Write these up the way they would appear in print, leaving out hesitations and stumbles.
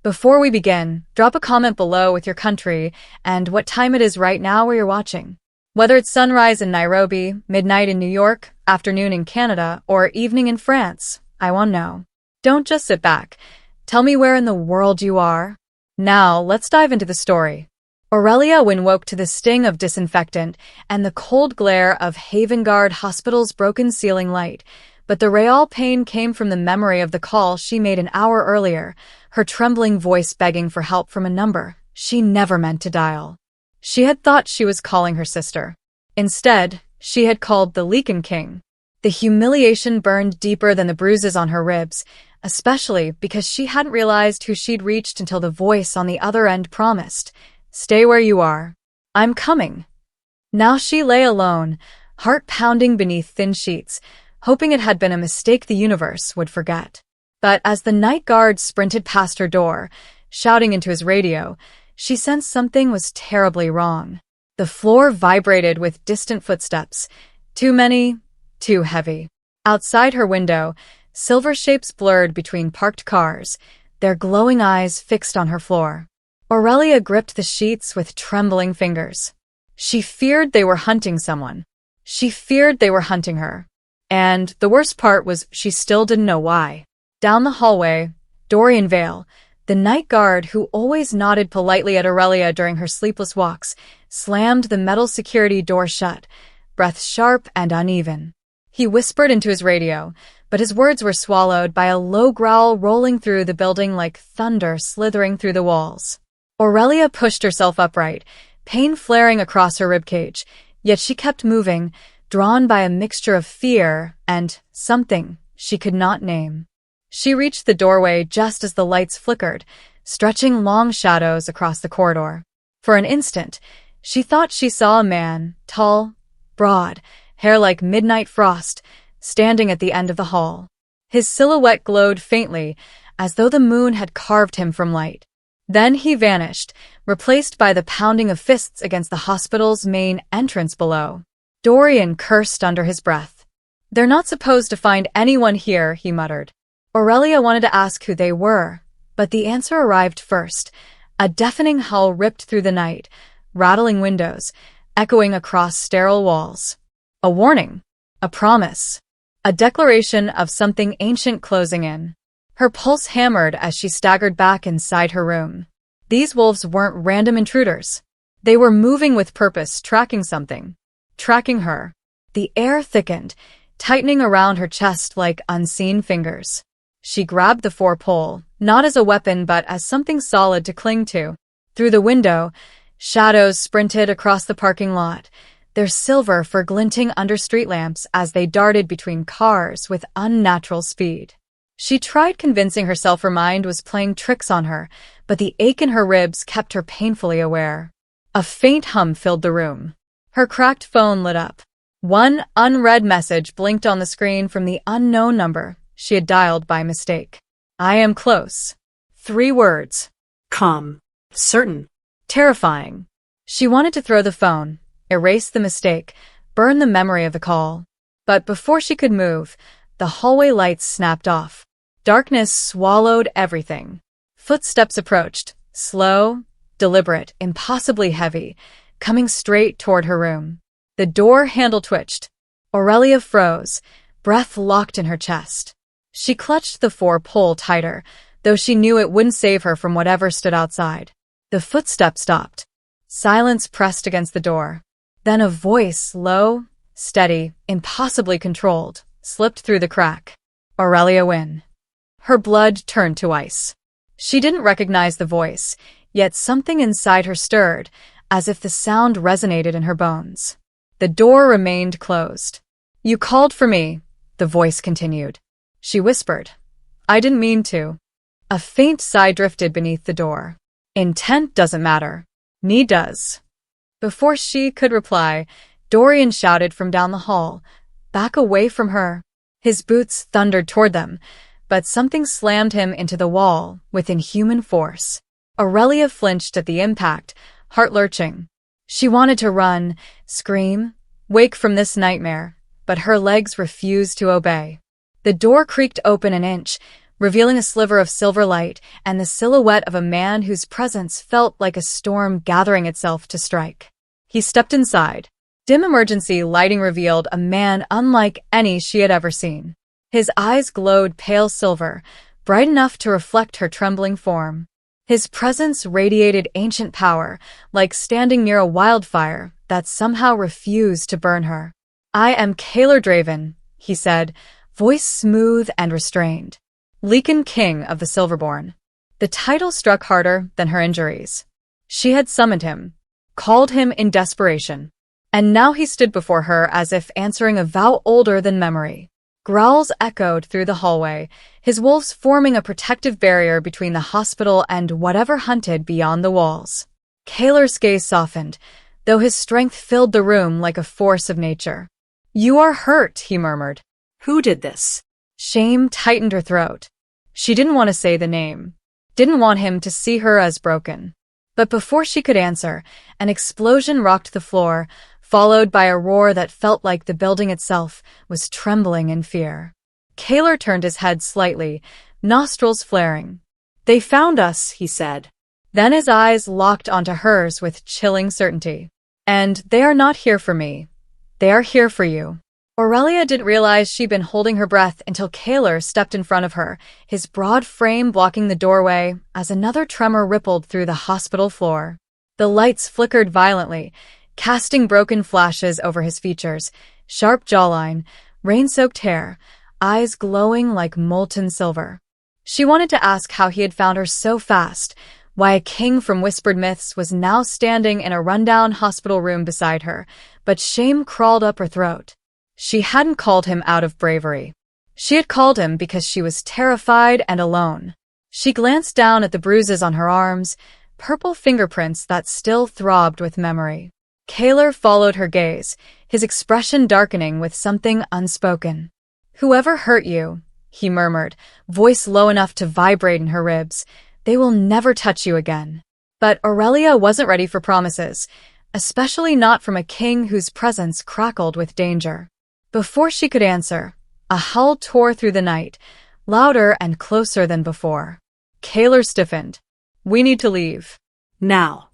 Before we begin, drop a comment below with your country and what time it is right now where you're watching. Whether it's sunrise in Nairobi, midnight in New York, afternoon in Canada, or evening in France, I want to know. Don't just sit back. Tell me where in the world you are. Now, let's dive into the story. Aurelia woke to the sting of disinfectant and the cold glare of Havengard Hospital's broken ceiling light, but the real pain came from the memory of the call she made an hour earlier, her trembling voice begging for help from a number she never meant to dial. She had thought she was calling her sister. Instead, she had called the Lycan King. The humiliation burned deeper than the bruises on her ribs, especially because she hadn't realized who she'd reached until the voice on the other end promised, "Stay where you are. I'm coming." Now she lay alone, heart pounding beneath thin sheets, hoping it had been a mistake the universe would forget. But as the night guard sprinted past her door, shouting into his radio, she sensed something was terribly wrong. The floor vibrated with distant footsteps. Too many, too heavy. Outside her window, silver shapes blurred between parked cars, their glowing eyes fixed on her floor. Aurelia gripped the sheets with trembling fingers. She feared they were hunting someone. She feared they were hunting her. And the worst part was she still didn't know why. Down the hallway, Dorian Vale, the night guard who always nodded politely at Aurelia during her sleepless walks, slammed the metal security door shut, breath sharp and uneven. He whispered into his radio, but his words were swallowed by a low growl rolling through the building like thunder slithering through the walls. Aurelia pushed herself upright, pain flaring across her ribcage, yet she kept moving, drawn by a mixture of fear and something she could not name. She reached the doorway just as the lights flickered, stretching long shadows across the corridor. For an instant, she thought she saw a man, tall, broad, hair like midnight frost, standing at the end of the hall. His silhouette glowed faintly, as though the moon had carved him from light. Then he vanished, replaced by the pounding of fists against the hospital's main entrance below. Dorian cursed under his breath. "They're not supposed to find anyone here," he muttered. Aurelia wanted to ask who they were, but the answer arrived first. A deafening howl ripped through the night, rattling windows, echoing across sterile walls. A warning, a promise, a declaration of something ancient closing in. Her pulse hammered as she staggered back inside her room. These wolves weren't random intruders. They were moving with purpose, tracking something. Tracking her. The air thickened, tightening around her chest like unseen fingers. She grabbed the four-pole, not as a weapon but as something solid to cling to. Through the window, shadows sprinted across the parking lot, their silver for glinting under street lamps as they darted between cars with unnatural speed. She tried convincing herself her mind was playing tricks on her, but the ache in her ribs kept her painfully aware. A faint hum filled the room. Her cracked phone lit up. One unread message blinked on the screen from the unknown number she had dialed by mistake. "I am close." 3 words. Calm. Certain. Terrifying. She wanted to throw the phone, erase the mistake, burn the memory of the call. But before she could move, the hallway lights snapped off. Darkness swallowed everything. Footsteps approached, slow, deliberate, impossibly heavy, coming straight toward her room. The door handle twitched. Aurelia froze, breath locked in her chest. She clutched the four-pole tighter, though she knew it wouldn't save her from whatever stood outside. The footsteps stopped. Silence pressed against the door. Then a voice, low, steady, impossibly controlled, slipped through the crack. "Aurelia Wynne." Her blood turned to ice. She didn't recognize the voice, yet something inside her stirred, as if the sound resonated in her bones. The door remained closed. "You called for me," the voice continued. She whispered, "I didn't mean to." A faint sigh drifted beneath the door. "Intent doesn't matter. Need does." Before she could reply, Dorian shouted from down the hall, "Back away from her." His boots thundered toward them, but something slammed him into the wall with inhuman force. Aurelia flinched at the impact, heart lurching. She wanted to run, scream, wake from this nightmare, but her legs refused to obey. The door creaked open an inch, revealing a sliver of silver light and the silhouette of a man whose presence felt like a storm gathering itself to strike. He stepped inside. Dim emergency lighting revealed a man unlike any she had ever seen. His eyes glowed pale silver, bright enough to reflect her trembling form. His presence radiated ancient power, like standing near a wildfire that somehow refused to burn her. "I am Kaler Draven," he said, voice smooth and restrained. Lycan King of the Silverborn. The title struck harder than her injuries. She had summoned him, called him in desperation, and now he stood before her as if answering a vow older than memory. Growls echoed through the hallway, his wolves forming a protective barrier between the hospital and whatever hunted beyond the walls. Kaler's gaze softened, though his strength filled the room like a force of nature. "You are hurt," he murmured. Who did this? Shame tightened her throat. She didn't want to say the name, didn't want him to see her as broken. But before she could answer, an explosion rocked the floor, followed by a roar that felt like the building itself was trembling in fear. Kaler turned his head slightly, nostrils flaring. "They found us," he said. Then his eyes locked onto hers with chilling certainty. "And they are not here for me. They are here for you." Aurelia didn't realize she'd been holding her breath until Kaler stepped in front of her, his broad frame blocking the doorway as another tremor rippled through the hospital floor. The lights flickered violently, casting broken flashes over his features, sharp jawline, rain-soaked hair, eyes glowing like molten silver. She wanted to ask how he had found her so fast, why a king from whispered myths was now standing in a rundown hospital room beside her, but shame crawled up her throat. She hadn't called him out of bravery. She had called him because she was terrified and alone. She glanced down at the bruises on her arms, purple fingerprints that still throbbed with memory. Kaler followed her gaze, his expression darkening with something unspoken. "Whoever hurt you," he murmured, voice low enough to vibrate in her ribs, "they will never touch you again." But Aurelia wasn't ready for promises, especially not from a king whose presence crackled with danger. Before she could answer, a howl tore through the night, louder and closer than before. Kaler stiffened. "We need to leave." Now.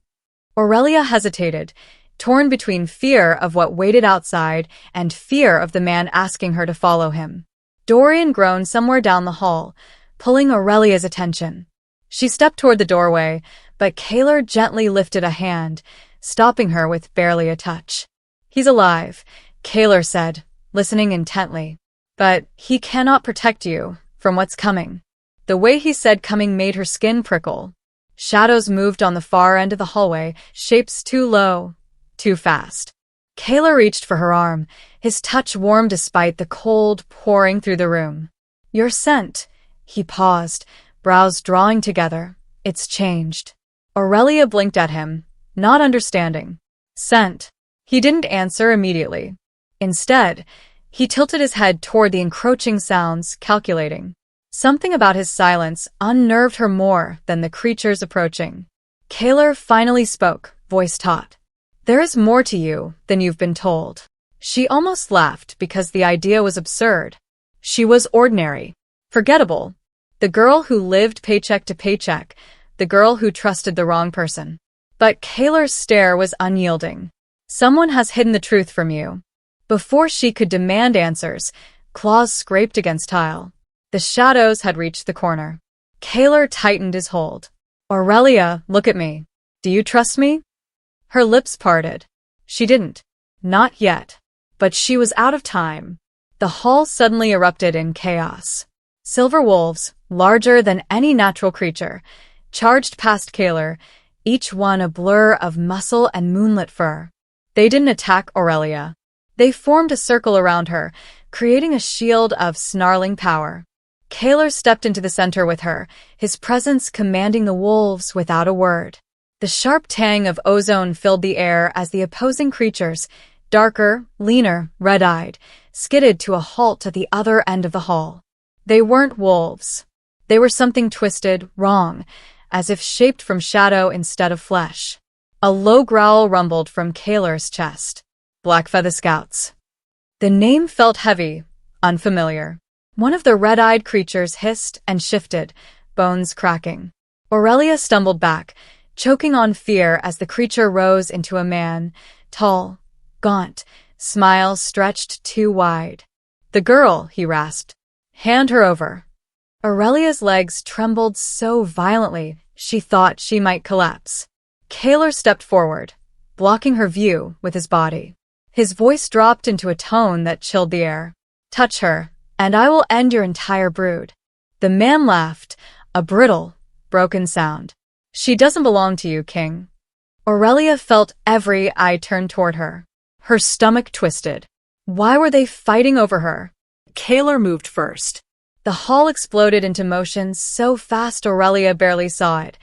Aurelia hesitated, torn between fear of what waited outside and fear of the man asking her to follow him. Dorian groaned somewhere down the hall, pulling Aurelia's attention. She stepped toward the doorway, but Kaler gently lifted a hand, stopping her with barely a touch. "He's alive," Kaler said, listening intently. "But he cannot protect you from what's coming." The way he said coming made her skin prickle. Shadows moved on the far end of the hallway, shapes too low, too fast. Kaler reached for her arm, his touch warm despite the cold pouring through the room. "Your scent." He paused, brows drawing together. "It's changed." Aurelia blinked at him, not understanding. "Scent." He didn't answer immediately. Instead, he tilted his head toward the encroaching sounds, calculating. Something about his silence unnerved her more than the creatures approaching. Kaler finally spoke, voice taut. "There is more to you than you've been told." She almost laughed because the idea was absurd. She was ordinary, forgettable, the girl who lived paycheck to paycheck, the girl who trusted the wrong person. But Kaler's stare was unyielding. "Someone has hidden the truth from you." Before she could demand answers, claws scraped against tile. The shadows had reached the corner. Kaler tightened his hold. "Aurelia, look at me. Do you trust me?" Her lips parted. She didn't. Not yet. But she was out of time. The hall suddenly erupted in chaos. Silver wolves, larger than any natural creature, charged past Kaler, each one a blur of muscle and moonlit fur. They didn't attack Aurelia. They formed a circle around her, creating a shield of snarling power. Kaler stepped into the center with her, his presence commanding the wolves without a word. The sharp tang of ozone filled the air as the opposing creatures, darker, leaner, red-eyed, skidded to a halt at the other end of the hall. They weren't wolves. They were something twisted, wrong, as if shaped from shadow instead of flesh. A low growl rumbled from Kaler's chest. "Blackfeather Scouts." The name felt heavy, unfamiliar. One of the red-eyed creatures hissed and shifted, bones cracking. Aurelia stumbled back, choking on fear as the creature rose into a man, tall, gaunt, smile stretched too wide. "The girl," he rasped. "Hand her over." Aurelia's legs trembled so violently she thought she might collapse. Kaler stepped forward, blocking her view with his body. His voice dropped into a tone that chilled the air. "Touch her, and I will end your entire brood." The man laughed, a brittle, broken sound. "She doesn't belong to you, King." Aurelia felt every eye turn toward her. Her stomach twisted. Why were they fighting over her? Kaler moved first. The hall exploded into motion so fast Aurelia barely saw it.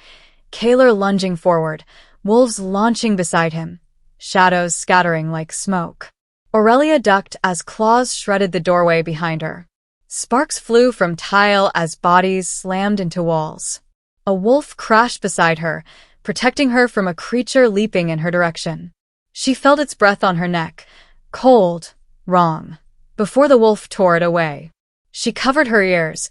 Kaler lunging forward, wolves launching beside him, shadows scattering like smoke. Aurelia ducked as claws shredded the doorway behind her. Sparks flew from tile as bodies slammed into walls. A wolf crashed beside her, protecting her from a creature leaping in her direction. She felt its breath on her neck, cold, wrong, before the wolf tore it away. She covered her ears,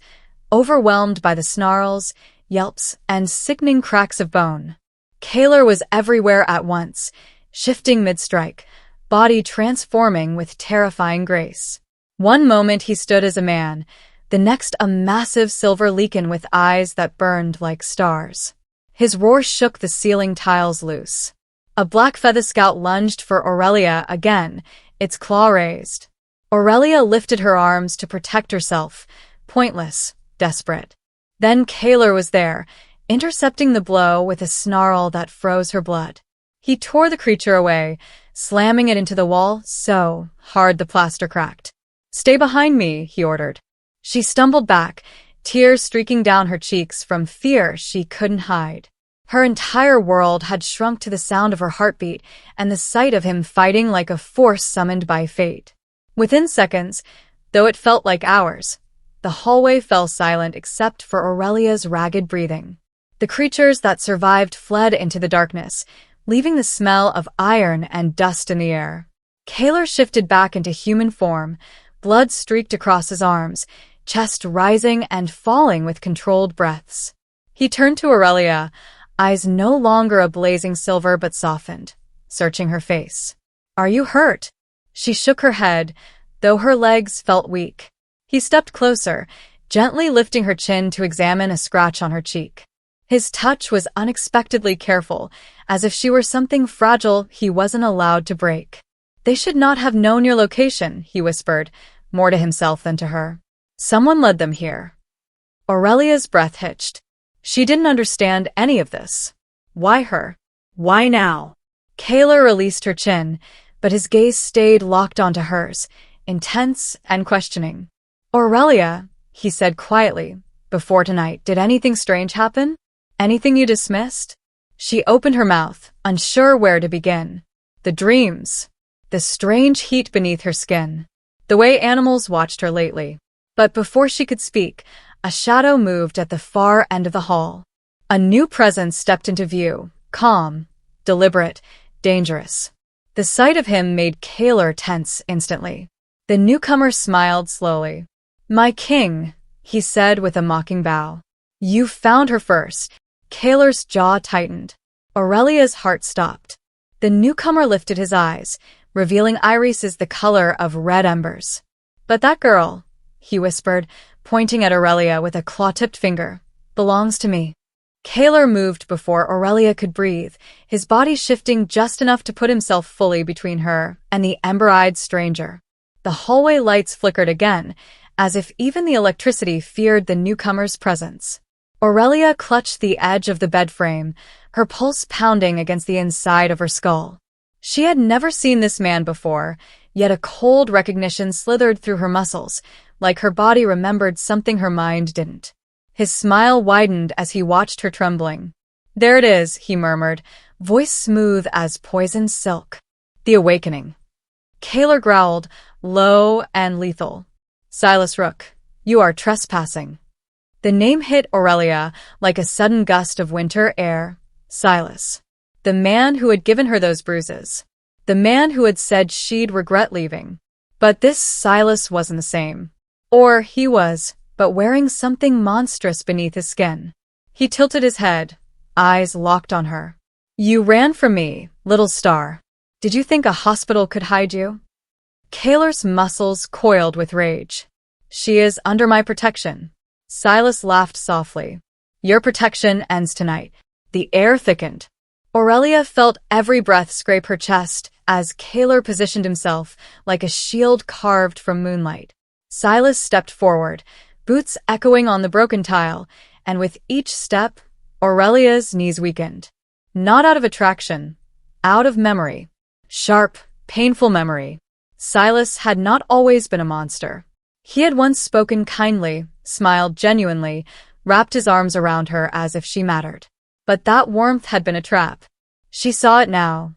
overwhelmed by the snarls, yelps, and sickening cracks of bone. Kaler was everywhere at once, shifting mid-strike, body transforming with terrifying grace. One moment he stood as a man, the next a massive silver Lycan with eyes that burned like stars. His roar shook the ceiling tiles loose. A black feather scout lunged for Aurelia again, its claw raised. Aurelia lifted her arms to protect herself, pointless, desperate. Then Kaler was there, intercepting the blow with a snarl that froze her blood. He tore the creature away, slamming it into the wall so hard the plaster cracked. "Stay behind me," he ordered. She stumbled back, tears streaking down her cheeks from fear she couldn't hide. Her entire world had shrunk to the sound of her heartbeat and the sight of him fighting like a force summoned by fate. Within seconds, though it felt like hours, the hallway fell silent except for Aurelia's ragged breathing. The creatures that survived fled into the darkness, leaving the smell of iron and dust in the air. Kaler shifted back into human form, blood streaked across his arms, chest rising and falling with controlled breaths. He turned to Aurelia, eyes no longer a blazing silver but softened, searching her face. "Are you hurt?" She shook her head, though her legs felt weak. He stepped closer, gently lifting her chin to examine a scratch on her cheek. His touch was unexpectedly careful, as if she were something fragile he wasn't allowed to break. "They should not have known your location," he whispered, more to himself than to her. "Someone led them here." Aurelia's breath hitched. She didn't understand any of this. Why her? Why now? Kaler released her chin, but his gaze stayed locked onto hers, intense and questioning. "Aurelia," he said quietly, "before tonight, did anything strange happen? Anything you dismissed?" She opened her mouth, unsure where to begin. The dreams. The strange heat beneath her skin. The way animals watched her lately. But before she could speak, a shadow moved at the far end of the hall. A new presence stepped into view, calm, deliberate, dangerous. The sight of him made Kaler tense instantly. The newcomer smiled slowly. "My king," he said with a mocking bow. "You found her first." Kaler's jaw tightened. Aurelia's heart stopped. The newcomer lifted his eyes, revealing irises the color of red embers. "But that girl," he whispered, pointing at Aurelia with a claw-tipped finger, "belongs to me." Kaler moved before Aurelia could breathe, his body shifting just enough to put himself fully between her and the ember-eyed stranger. The hallway lights flickered again, as if even the electricity feared the newcomer's presence. Aurelia clutched the edge of the bed frame, her pulse pounding against the inside of her skull. She had never seen this man before, yet a cold recognition slithered through her muscles, like her body remembered something her mind didn't. His smile widened as he watched her trembling. "There it is," he murmured, voice smooth as poisoned silk. "The awakening." Kaler growled, low and lethal. "Silas Rook, you are trespassing." The name hit Aurelia like a sudden gust of winter air. Silas. The man who had given her those bruises. The man who had said she'd regret leaving. But this Silas wasn't the same. Or he was, but wearing something monstrous beneath his skin. He tilted his head, eyes locked on her. You ran from me, little star. Did you think a hospital could hide you? Kaler's muscles coiled with rage. She is under my protection. Silas laughed softly. Your protection ends tonight. The air thickened. Aurelia felt every breath scrape her chest as Kaler positioned himself like a shield carved from moonlight. Silas stepped forward, boots echoing on the broken tile, and with each step, Aurelia's knees weakened. Not out of attraction, out of memory. Sharp, painful memory. Silas had not always been a monster. He had once spoken kindly, smiled genuinely, wrapped his arms around her as if she mattered. But that warmth had been a trap. She saw it now.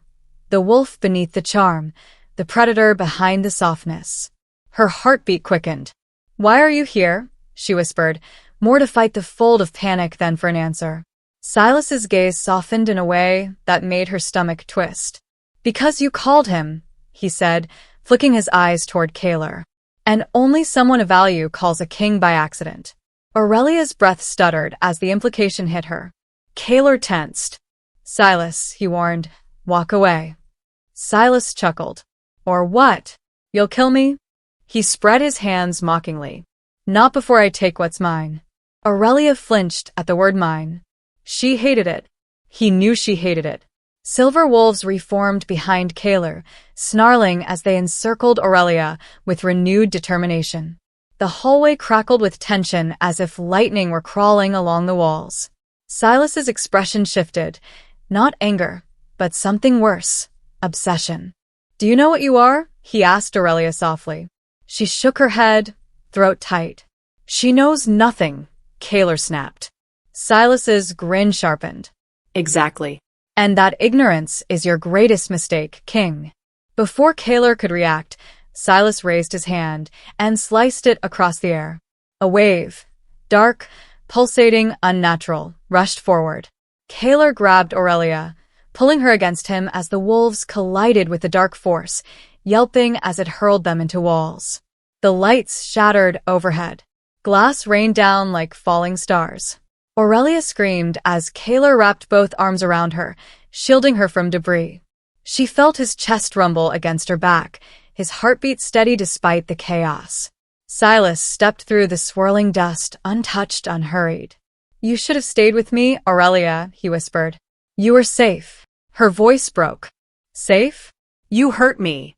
The wolf beneath the charm, the predator behind the softness. Her heartbeat quickened. Why are you here? She whispered, more to fight the fold of panic than for an answer. Silas's gaze softened in a way that made her stomach twist. Because you called him, he said, flicking his eyes toward Kaler. And only someone of value calls a king by accident. Aurelia's breath stuttered as the implication hit her. Kaler tensed. Silas, he warned, walk away. Silas chuckled. Or what? You'll kill me? He spread his hands mockingly. Not before I take what's mine. Aurelia flinched at the word mine. She hated it. He knew she hated it. Silver wolves reformed behind Kaler, snarling as they encircled Aurelia with renewed determination. The hallway crackled with tension as if lightning were crawling along the walls. Silas's expression shifted. Not anger, but something worse. Obsession. Do you know what you are? He asked Aurelia softly. She shook her head, throat tight. She knows nothing, Kaler snapped. Silas's grin sharpened. Exactly. And that ignorance is your greatest mistake, King. Before Kaler could react, Silas raised his hand and sliced it across the air. A wave, dark, pulsating, unnatural, rushed forward. Kaler grabbed Aurelia, pulling her against him as the wolves collided with the dark force, yelping as it hurled them into walls. The lights shattered overhead. Glass rained down like falling stars. Aurelia screamed as Kaler wrapped both arms around her, shielding her from debris. She felt his chest rumble against her back, his heartbeat steady despite the chaos. Silas stepped through the swirling dust, untouched, unhurried. You should have stayed with me, Aurelia, he whispered. You were safe. Her voice broke. Safe? You hurt me.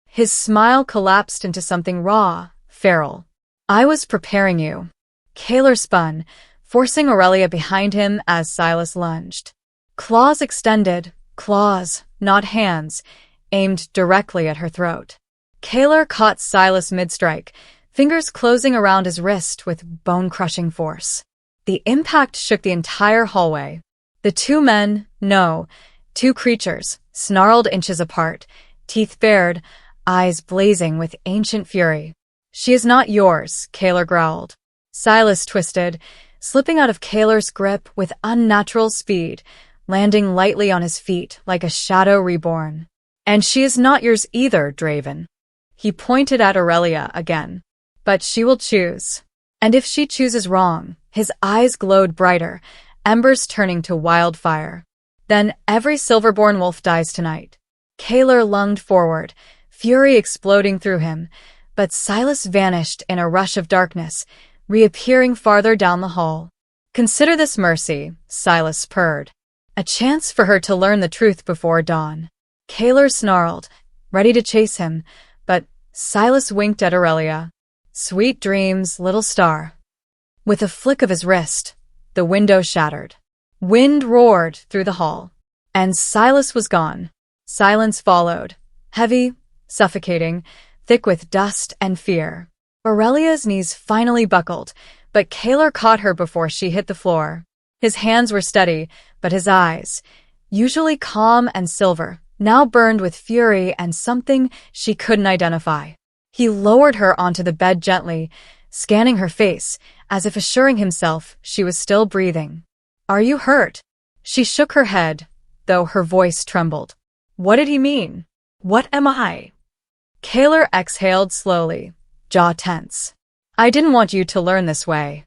His smile collapsed into something raw, feral. I was preparing you. Kaler spun, forcing Aurelia behind him as Silas lunged. Claws extended, claws, not hands, aimed directly at her throat. Kaler caught Silas mid-strike, fingers closing around his wrist with bone-crushing force. The impact shook the entire hallway. The two men, no, two creatures, snarled inches apart, teeth bared, eyes blazing with ancient fury. She is not yours, Kaler growled. Silas twisted, slipping out of Kaler's grip with unnatural speed, landing lightly on his feet like a shadow reborn. And she is not yours either, Draven. He pointed at Aurelia again. But she will choose. And if she chooses wrong, his eyes glowed brighter, embers turning to wildfire. Then every Silverborn wolf dies tonight. Kaler lunged forward, fury exploding through him, but Silas vanished in a rush of darkness, reappearing farther down the hall. Consider this mercy, Silas purred. A chance for her to learn the truth before dawn. Kaler snarled, ready to chase him, but Silas winked at Aurelia. Sweet dreams, little star. With a flick of his wrist, the window shattered. Wind roared through the hall. And Silas was gone. Silence followed. Heavy, suffocating, thick with dust and fear. Aurelia's knees finally buckled, but Kaler caught her before she hit the floor. His hands were steady, but his eyes, usually calm and silver, now burned with fury and something she couldn't identify. He lowered her onto the bed gently, scanning her face, as if assuring himself she was still breathing. Are you hurt? She shook her head, though her voice trembled. What did he mean? What am I? Kaler exhaled slowly, jaw tense. I didn't want you to learn this way.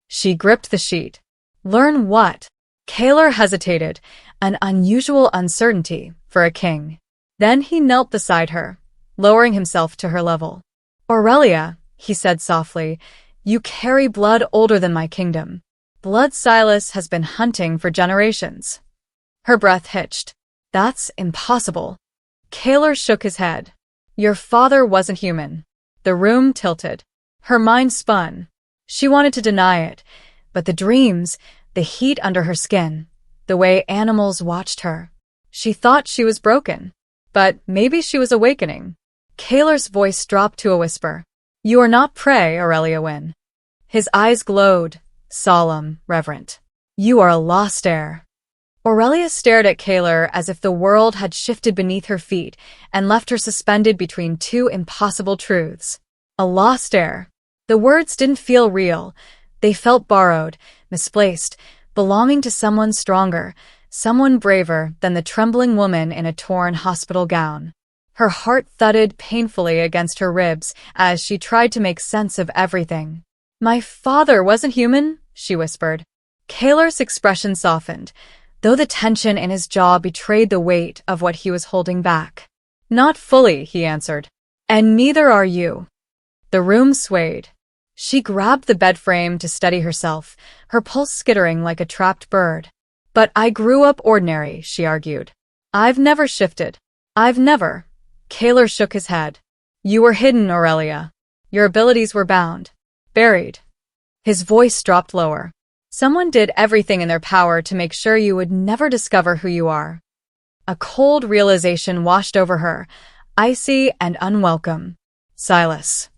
She gripped the sheet. Learn what? Kaler hesitated, an unusual uncertainty for a king. Then he knelt beside her, lowering himself to her level. Aurelia, he said softly, you carry blood older than my kingdom. Blood Silas has been hunting for generations. Her breath hitched. That's impossible. Kaler shook his head. Your father wasn't human. The room tilted. Her mind spun. She wanted to deny it, but the dreams, the heat under her skin, the way animals watched her. She thought she was broken, but maybe she was awakening. Kaler's voice dropped to a whisper. You are not prey, Aurelia Wynne. His eyes glowed, solemn, reverent. You are a lost heir. Aurelia stared at Kaler as if the world had shifted beneath her feet and left her suspended between two impossible truths. A lost heir. The words didn't feel real. They felt borrowed, misplaced, belonging to someone stronger, someone braver than the trembling woman in a torn hospital gown. Her heart thudded painfully against her ribs as she tried to make sense of everything. My father wasn't human, she whispered. Kaler's expression softened, though the tension in his jaw betrayed the weight of what he was holding back. Not fully, he answered. And neither are you. The room swayed. She grabbed the bed frame to steady herself, her pulse skittering like a trapped bird. But I grew up ordinary, she argued. I've never shifted. I've never. Kaler shook his head. You were hidden, Aurelia. Your abilities were bound. Buried. His voice dropped lower. Someone did everything in their power to make sure you would never discover who you are. A cold realization washed over her, icy and unwelcome. Silas.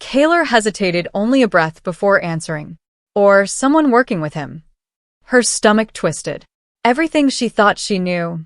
Kaler hesitated only a breath before answering. Or someone working with him. Her stomach twisted. Everything she thought she knew,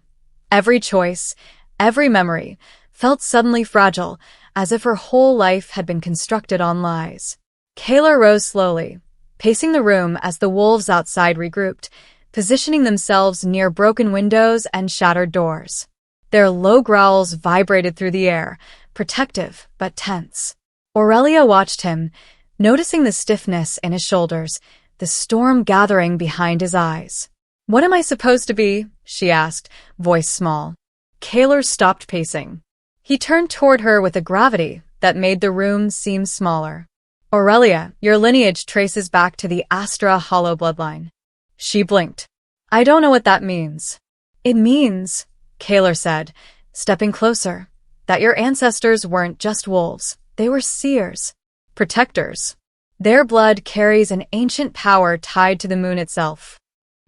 every choice, every memory, felt suddenly fragile, as if her whole life had been constructed on lies. Kaler rose slowly, pacing the room as the wolves outside regrouped, positioning themselves near broken windows and shattered doors. Their low growls vibrated through the air, protective but tense. Aurelia watched him, noticing the stiffness in his shoulders, the storm gathering behind his eyes. What am I supposed to be? She asked, voice small. Kaler stopped pacing. He turned toward her with a gravity that made the room seem smaller. Aurelia, your lineage traces back to the Astra Hollow bloodline. She blinked. I don't know what that means. It means, Kaler said, stepping closer, that your ancestors weren't just wolves, they were seers, protectors. Their blood carries an ancient power tied to the moon itself.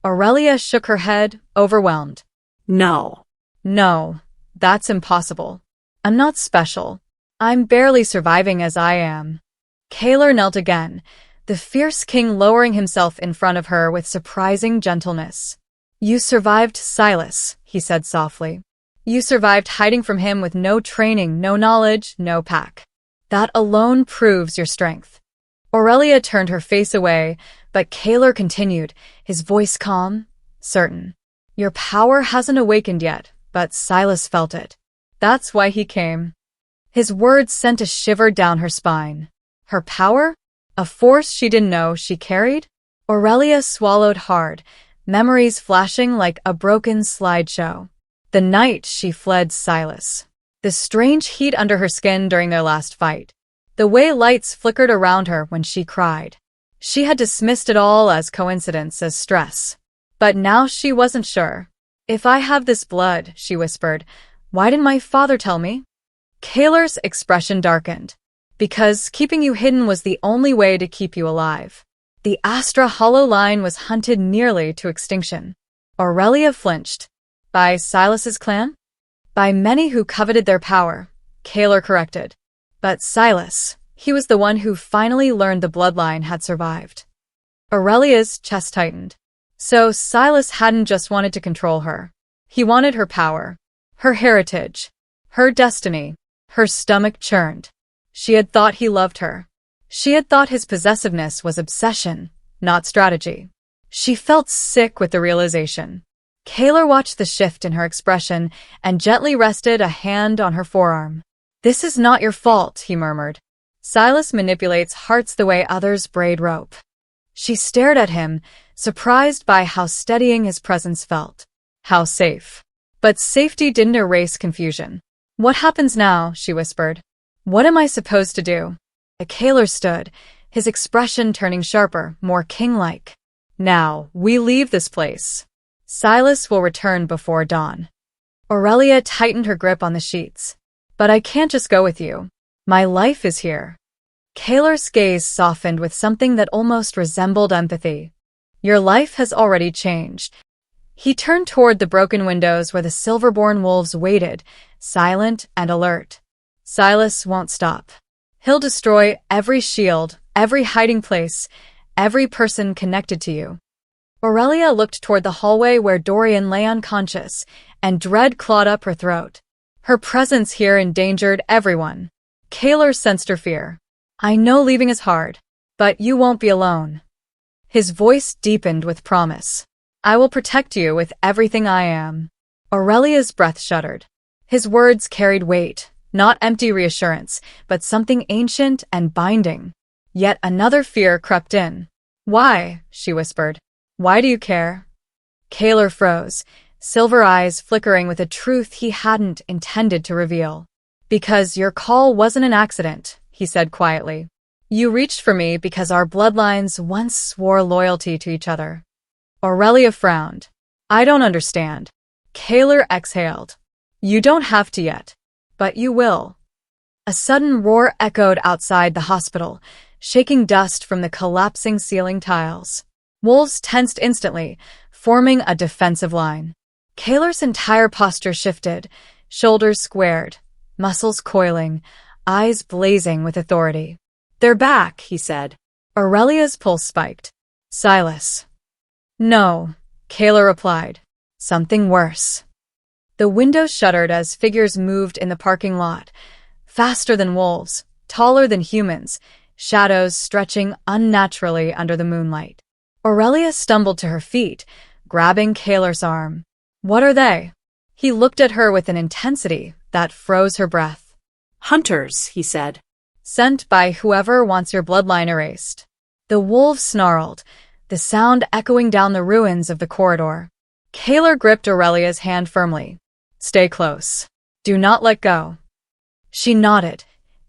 Aurelia shook her head, overwhelmed. No. No, that's impossible. I'm not special. I'm barely surviving as I am. Kaler knelt again, the fierce king lowering himself in front of her with surprising gentleness. You survived Silas, he said softly. You survived hiding from him with no training, no knowledge, no pack. That alone proves your strength. Aurelia turned her face away, but Kaler continued, his voice calm, certain. Your power hasn't awakened yet, but Silas felt it. That's why he came. His words sent a shiver down her spine. Her power? A force she didn't know she carried? Aurelia swallowed hard, memories flashing like a broken slideshow. The night she fled Silas. The strange heat under her skin during their last fight. The way lights flickered around her when she cried. She had dismissed it all as coincidence, as stress. But now she wasn't sure. If I have this blood, she whispered, why didn't my father tell me? Kaler's expression darkened. Because keeping you hidden was the only way to keep you alive. The Astra Hollow line was hunted nearly to extinction. Aurelia flinched. By Silas's clan? By many who coveted their power, Kaler corrected. But Silas, he was the one who finally learned the bloodline had survived. Aurelia's chest tightened. So Silas hadn't just wanted to control her. He wanted her power, her heritage, her destiny. Her stomach churned. She had thought he loved her. She had thought his possessiveness was obsession, not strategy. She felt sick with the realization. Kaler watched the shift in her expression and gently rested a hand on her forearm. This is not your fault, he murmured. Silas manipulates hearts the way others braid rope. She stared at him, surprised by how steadying his presence felt. How safe. But safety didn't erase confusion. What happens now? She whispered. What am I supposed to do? Kaler stood, his expression turning sharper, more king-like. Now, we leave this place. Silas will return before dawn. Aurelia tightened her grip on the sheets. But I can't just go with you. My life is here. Kaler's gaze softened with something that almost resembled empathy. Your life has already changed. He turned toward the broken windows where the silverborn wolves waited, silent and alert. Silas won't stop. He'll destroy every shield, every hiding place, every person connected to you. Aurelia looked toward the hallway where Dorian lay unconscious, and dread clawed up her throat. Her presence here endangered everyone. Kaler sensed her fear. I know leaving is hard, but you won't be alone. His voice deepened with promise. I will protect you with everything I am. Aurelia's breath shuddered. His words carried weight, not empty reassurance, but something ancient and binding. Yet another fear crept in. Why? She whispered. Why do you care? Kaler froze, silver eyes flickering with a truth he hadn't intended to reveal. Because your call wasn't an accident, he said quietly. You reached for me because our bloodlines once swore loyalty to each other. Aurelia frowned. I don't understand. Kaler exhaled. You don't have to yet. But you will. A sudden roar echoed outside the hospital, shaking dust from the collapsing ceiling tiles. Wolves tensed instantly, forming a defensive line. Kaler's entire posture shifted, shoulders squared, muscles coiling, eyes blazing with authority. They're back, he said. Aurelia's pulse spiked. Silas. No, Kaler replied. Something worse. The windows shuddered as figures moved in the parking lot, faster than wolves, taller than humans, shadows stretching unnaturally under the moonlight. Aurelia stumbled to her feet, grabbing Kaler's arm. What are they? He looked at her with an intensity that froze her breath. Hunters, he said. Sent by whoever wants your bloodline erased. The wolves snarled, the sound echoing down the ruins of the corridor. Kaler gripped Aurelia's hand firmly. Stay close. Do not let go. She nodded,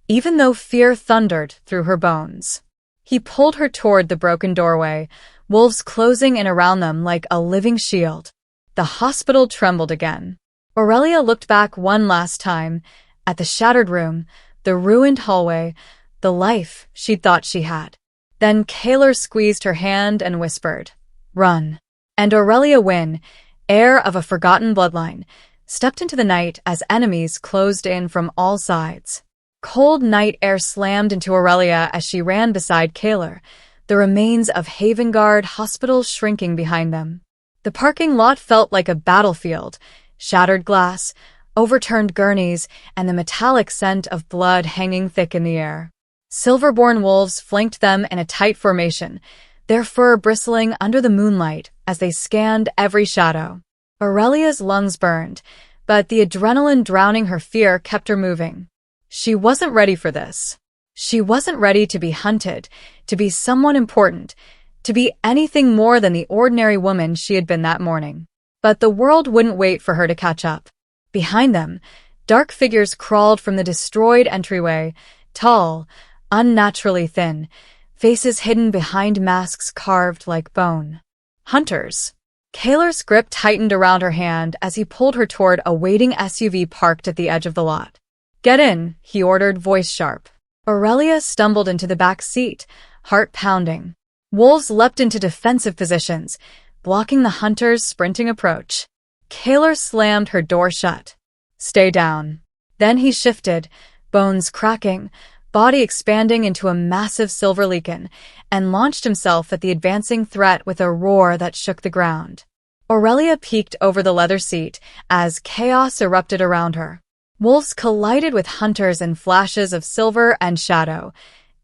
even though fear thundered through her bones. He pulled her toward the broken doorway, wolves closing in around them like a living shield. The hospital trembled again. Aurelia looked back one last time, at the shattered room, the ruined hallway, the life she'd thought she had. Then Kaler squeezed her hand and whispered, Run. And Aurelia Wynne, heir of a forgotten bloodline, stepped into the night as enemies closed in from all sides. Cold night air slammed into Aurelia as she ran beside Kaler, the remains of Havengard Hospital shrinking behind them. The parking lot felt like a battlefield, shattered glass, overturned gurneys, and the metallic scent of blood hanging thick in the air. Silverborn wolves flanked them in a tight formation, their fur bristling under the moonlight as they scanned every shadow. Aurelia's lungs burned, but the adrenaline drowning her fear kept her moving. She wasn't ready for this. She wasn't ready to be hunted, to be someone important, to be anything more than the ordinary woman she had been that morning. But the world wouldn't wait for her to catch up. Behind them, dark figures crawled from the destroyed entryway, tall, unnaturally thin, faces hidden behind masks carved like bone. Hunters. Kaler's grip tightened around her hand as he pulled her toward a waiting SUV parked at the edge of the lot. Get in, he ordered, voice sharp. Aurelia stumbled into the back seat, heart pounding. Wolves leapt into defensive positions, blocking the hunter's sprinting approach. Kaler slammed her door shut. Stay down. Then he shifted, bones cracking, body expanding into a massive silver Lycan, and launched himself at the advancing threat with a roar that shook the ground. Aurelia peeked over the leather seat as chaos erupted around her. Wolves collided with hunters in flashes of silver and shadow,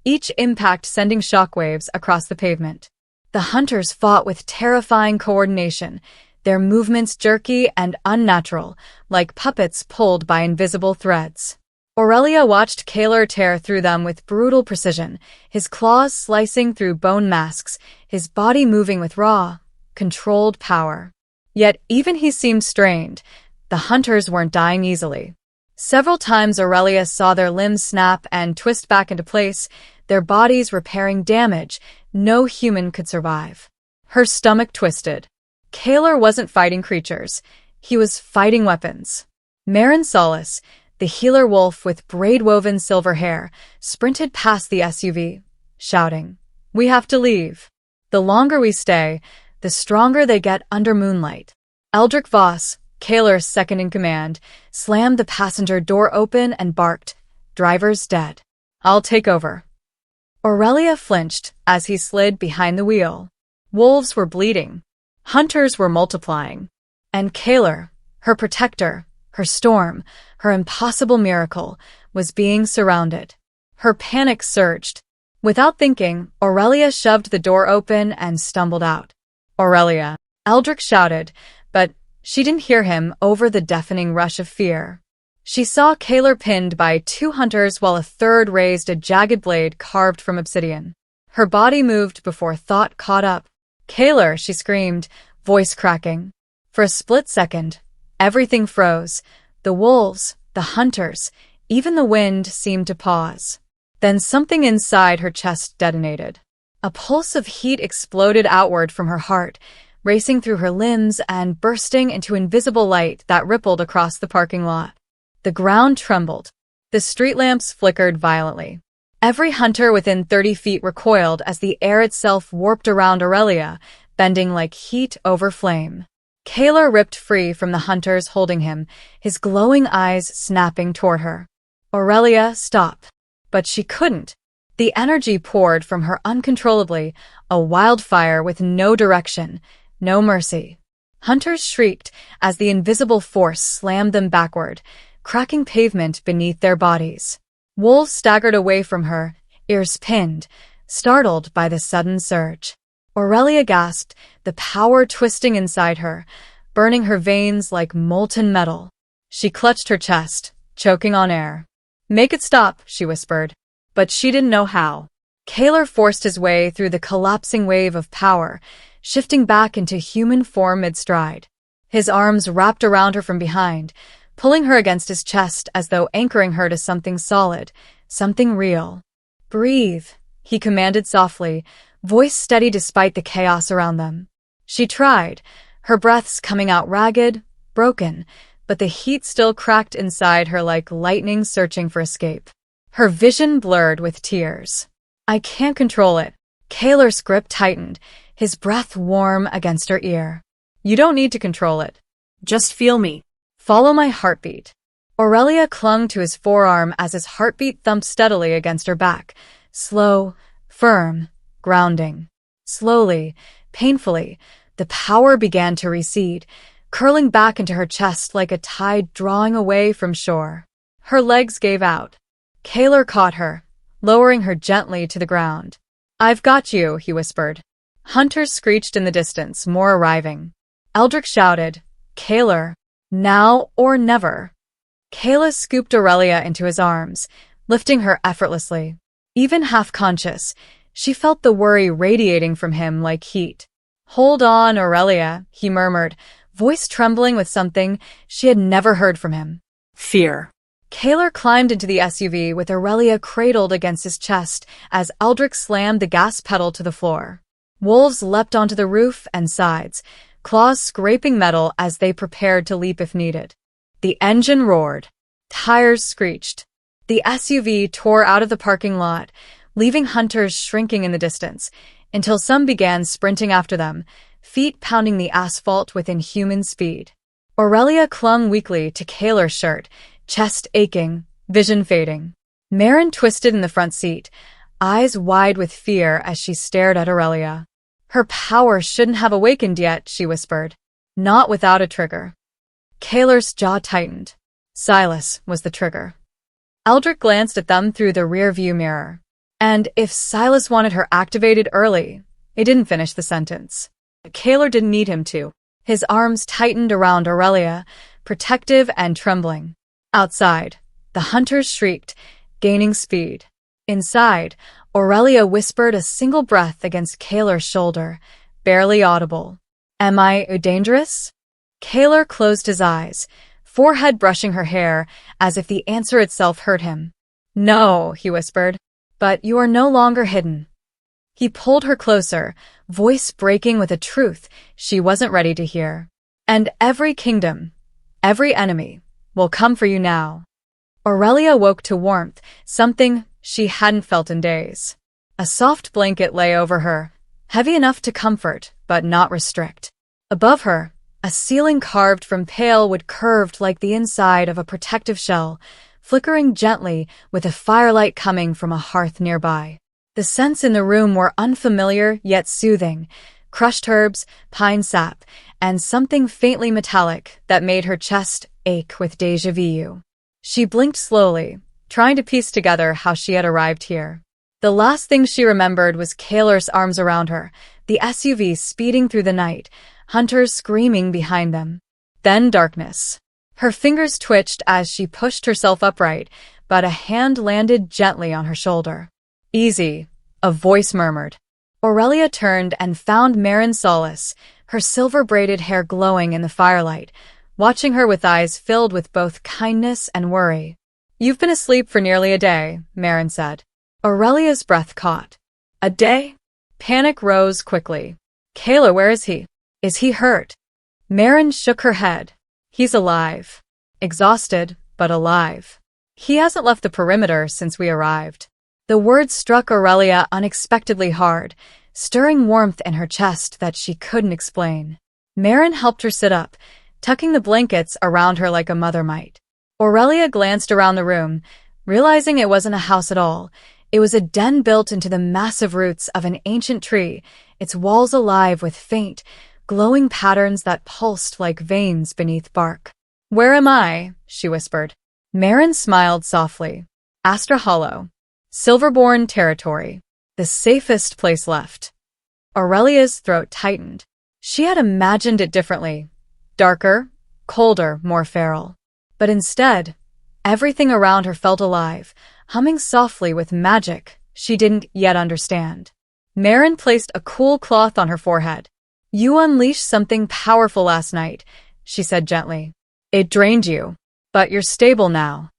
each impact sending shockwaves across the pavement. The hunters fought with terrifying coordination, their movements jerky and unnatural, like puppets pulled by invisible threads. Aurelia watched Kaylor tear through them with brutal precision, his claws slicing through bone masks, his body moving with raw, controlled power. Yet even he seemed strained. The hunters weren't dying easily. Several times Aurelia saw their limbs snap and twist back into place, their bodies repairing damage no human could survive. Her stomach twisted. Kaylor wasn't fighting creatures. He was fighting weapons. Marin Solis, the healer wolf with braid-woven silver hair, sprinted past the SUV, shouting, "We have to leave. The longer we stay, the stronger they get under moonlight." Eldrick Voss, Kaylor's second-in-command, slammed the passenger door open and barked, "Driver's dead. I'll take over." Aurelia flinched as he slid behind the wheel. Wolves were bleeding. Hunters were multiplying. And Kaylor, her protector, her storm, her impossible miracle, was being surrounded. Her panic surged. Without thinking, Aurelia shoved the door open and stumbled out. "Aurelia!" Eldrick shouted, but she didn't hear him over the deafening rush of fear. She saw Kaylor pinned by two hunters while a third raised a jagged blade carved from obsidian. Her body moved before thought caught up. "Kaylor!" she screamed, voice cracking. For a split second, everything froze. The wolves, the hunters, even the wind seemed to pause. Then something inside her chest detonated. A pulse of heat exploded outward from her heart, racing through her limbs and bursting into invisible light that rippled across the parking lot. The ground trembled. The street lamps flickered violently. Every hunter within 30 feet recoiled as the air itself warped around Aurelia, bending like heat over flame. Kaylor ripped free from the hunters holding him, his glowing eyes snapping toward her. "Aurelia, stop." But she couldn't. The energy poured from her uncontrollably, a wildfire with no direction, no mercy. Hunters shrieked as the invisible force slammed them backward, cracking pavement beneath their bodies. Wolves staggered away from her, ears pinned, startled by the sudden surge. Aurelia gasped, the power twisting inside her, burning her veins like molten metal. She clutched her chest, choking on air. "Make it stop," she whispered. But she didn't know how. Kaylor forced his way through the collapsing wave of power, shifting back into human form mid-stride. His arms wrapped around her from behind, pulling her against his chest as though anchoring her to something solid, something real. "Breathe," he commanded softly, voice steady despite the chaos around them. She tried, her breaths coming out ragged, broken, but the heat still cracked inside her like lightning searching for escape. Her vision blurred with tears. "I can't control it." Kaylor's grip tightened, his breath warm against her ear. "You don't need to control it. Just feel me. Follow my heartbeat." Aurelia clung to his forearm as his heartbeat thumped steadily against her back, slow, firm, grounding. Slowly, painfully, the power began to recede, curling back into her chest like a tide drawing away from shore. Her legs gave out. Kaylor caught her, lowering her gently to the ground. "I've got you," he whispered. Hunters screeched in the distance, more arriving. Eldrick shouted, "Kaylor, now or never." Kayla scooped Aurelia into his arms, lifting her effortlessly. Even half-conscious, she felt the worry radiating from him like heat. "Hold on, Aurelia," he murmured, voice trembling with something she had never heard from him. Fear. Kaylor climbed into the SUV with Aurelia cradled against his chest as Eldrick slammed the gas pedal to the floor. Wolves leapt onto the roof and sides, claws scraping metal as they prepared to leap if needed. The engine roared. Tires screeched. The SUV tore out of the parking lot, leaving hunters shrinking in the distance, until some began sprinting after them, feet pounding the asphalt with inhuman speed. Aurelia clung weakly to Kaylor's shirt, chest aching, vision fading. Marin twisted in the front seat, eyes wide with fear as she stared at Aurelia. "Her power shouldn't have awakened yet," she whispered. "Not without a trigger." Kaylor's jaw tightened. Silas was the trigger. Eldrick glanced at them through the rear-view mirror. And if Silas wanted her activated early, it didn't finish the sentence. Kaylor didn't need him to. His arms tightened around Aurelia, protective and trembling. Outside, The hunters shrieked, gaining speed. Inside, Aurelia whispered a single breath against Kaler's shoulder, barely audible. Am I dangerous? Kaler closed his eyes, forehead brushing her hair, as if the answer itself hurt him. No, he whispered, but you are no longer hidden. He pulled her closer, voice breaking with a truth she wasn't ready to hear. And every kingdom, every enemy, will come for you now. Aurelia woke to warmth, something she hadn't felt in days. A soft blanket lay over her, heavy enough to comfort, but not restrict. Above her, a ceiling carved from pale wood curved like the inside of a protective shell, flickering gently with a firelight coming from a hearth nearby. The scents in the room were unfamiliar yet soothing, crushed herbs, pine sap, and something faintly metallic that made her chest ache with déjà vu. She blinked slowly, trying to piece together how she had arrived here. The last thing she remembered was Kaler's arms around her, the SUV speeding through the night, hunters screaming behind them. Then darkness. Her fingers twitched as she pushed herself upright, but a hand landed gently on her shoulder. Easy, a voice murmured. Aurelia turned and found Marin Solis, her silver-braided hair glowing in the firelight, watching her with eyes filled with both kindness and worry. You've been asleep for nearly a day, Marin said. Aurelia's breath caught. A day? Panic rose quickly. Kaler, where is he? Is he hurt? Marin shook her head. He's alive. Exhausted, but alive. He hasn't left the perimeter since we arrived. The words struck Aurelia unexpectedly hard, stirring warmth in her chest that she couldn't explain. Marin helped her sit up, tucking the blankets around her like a mother might. Aurelia glanced around the room, realizing it wasn't a house at all. It was a den built into the massive roots of an ancient tree, its walls alive with faint, glowing patterns that pulsed like veins beneath bark. Where am I? She whispered. Marin smiled softly. Astra Hollow. Silverborn territory. The safest place left. Aurelia's throat tightened. She had imagined it differently. Darker, colder, more feral. But instead, everything around her felt alive, humming softly with magic she didn't yet understand. Marin placed a cool cloth on her forehead. You unleashed something powerful last night, she said gently. It drained you, but you're stable now.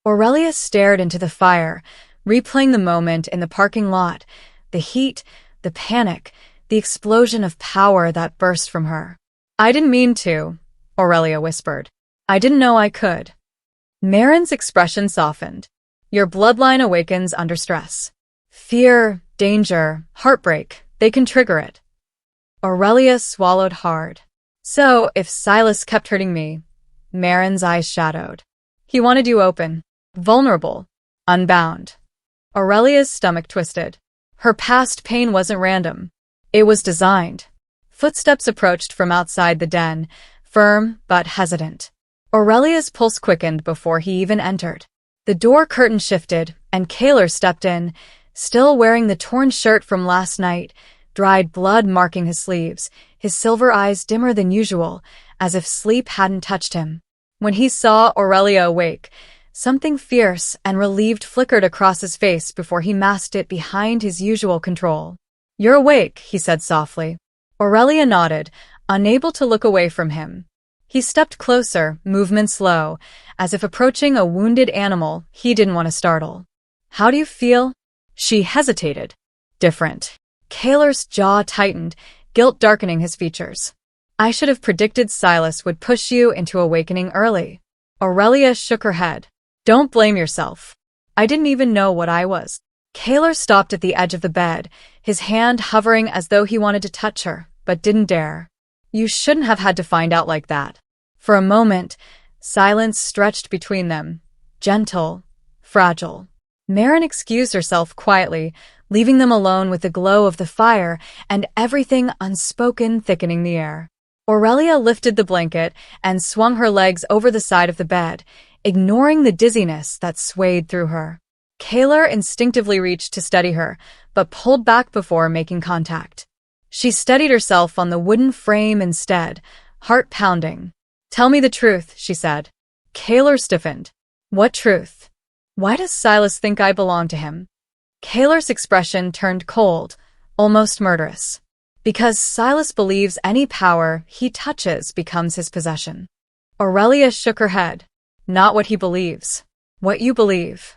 Aurelia stared into the fire, replaying the moment in the parking lot, the heat, the panic, the explosion of power that burst from her. I didn't mean to, Aurelia whispered. I didn't know I could. Marin's expression softened. Your bloodline awakens under stress. Fear, danger, heartbreak, they can trigger it. Aurelia swallowed hard. So, if Silas kept hurting me, Marin's eyes shadowed. He wanted you open, vulnerable, unbound. Aurelia's stomach twisted. Her past pain wasn't random. It was designed. Footsteps approached from outside the den, firm but hesitant. Aurelia's pulse quickened before he even entered. The door curtain shifted, and Kaler stepped in, still wearing the torn shirt from last night, dried blood marking his sleeves, his silver eyes dimmer than usual, as if sleep hadn't touched him. When he saw Aurelia awake, something fierce and relieved flickered across his face before he masked it behind his usual control. You're awake, he said softly. Aurelia nodded, unable to look away from him. He stepped closer, movement slow, as if approaching a wounded animal he didn't want to startle. How do you feel? She hesitated. Different. Kaler's jaw tightened, guilt darkening his features. I should have predicted Silas would push you into awakening early. Aurelia shook her head. Don't blame yourself. I didn't even know what I was. Kaler stopped at the edge of the bed, his hand hovering as though he wanted to touch her, but didn't dare. You shouldn't have had to find out like that. For a moment, silence stretched between them, gentle, fragile. Marin excused herself quietly, leaving them alone with the glow of the fire and everything unspoken thickening the air. Aurelia lifted the blanket and swung her legs over the side of the bed, ignoring the dizziness that swayed through her. Kaler instinctively reached to steady her, but pulled back before making contact. She steadied herself on the wooden frame instead, heart pounding. Tell me the truth, she said. Kaler stiffened. What truth? Why does Silas think I belong to him? Kaylor's expression turned cold, almost murderous. Because Silas believes any power he touches becomes his possession. Aurelia shook her head. Not what he believes. What you believe.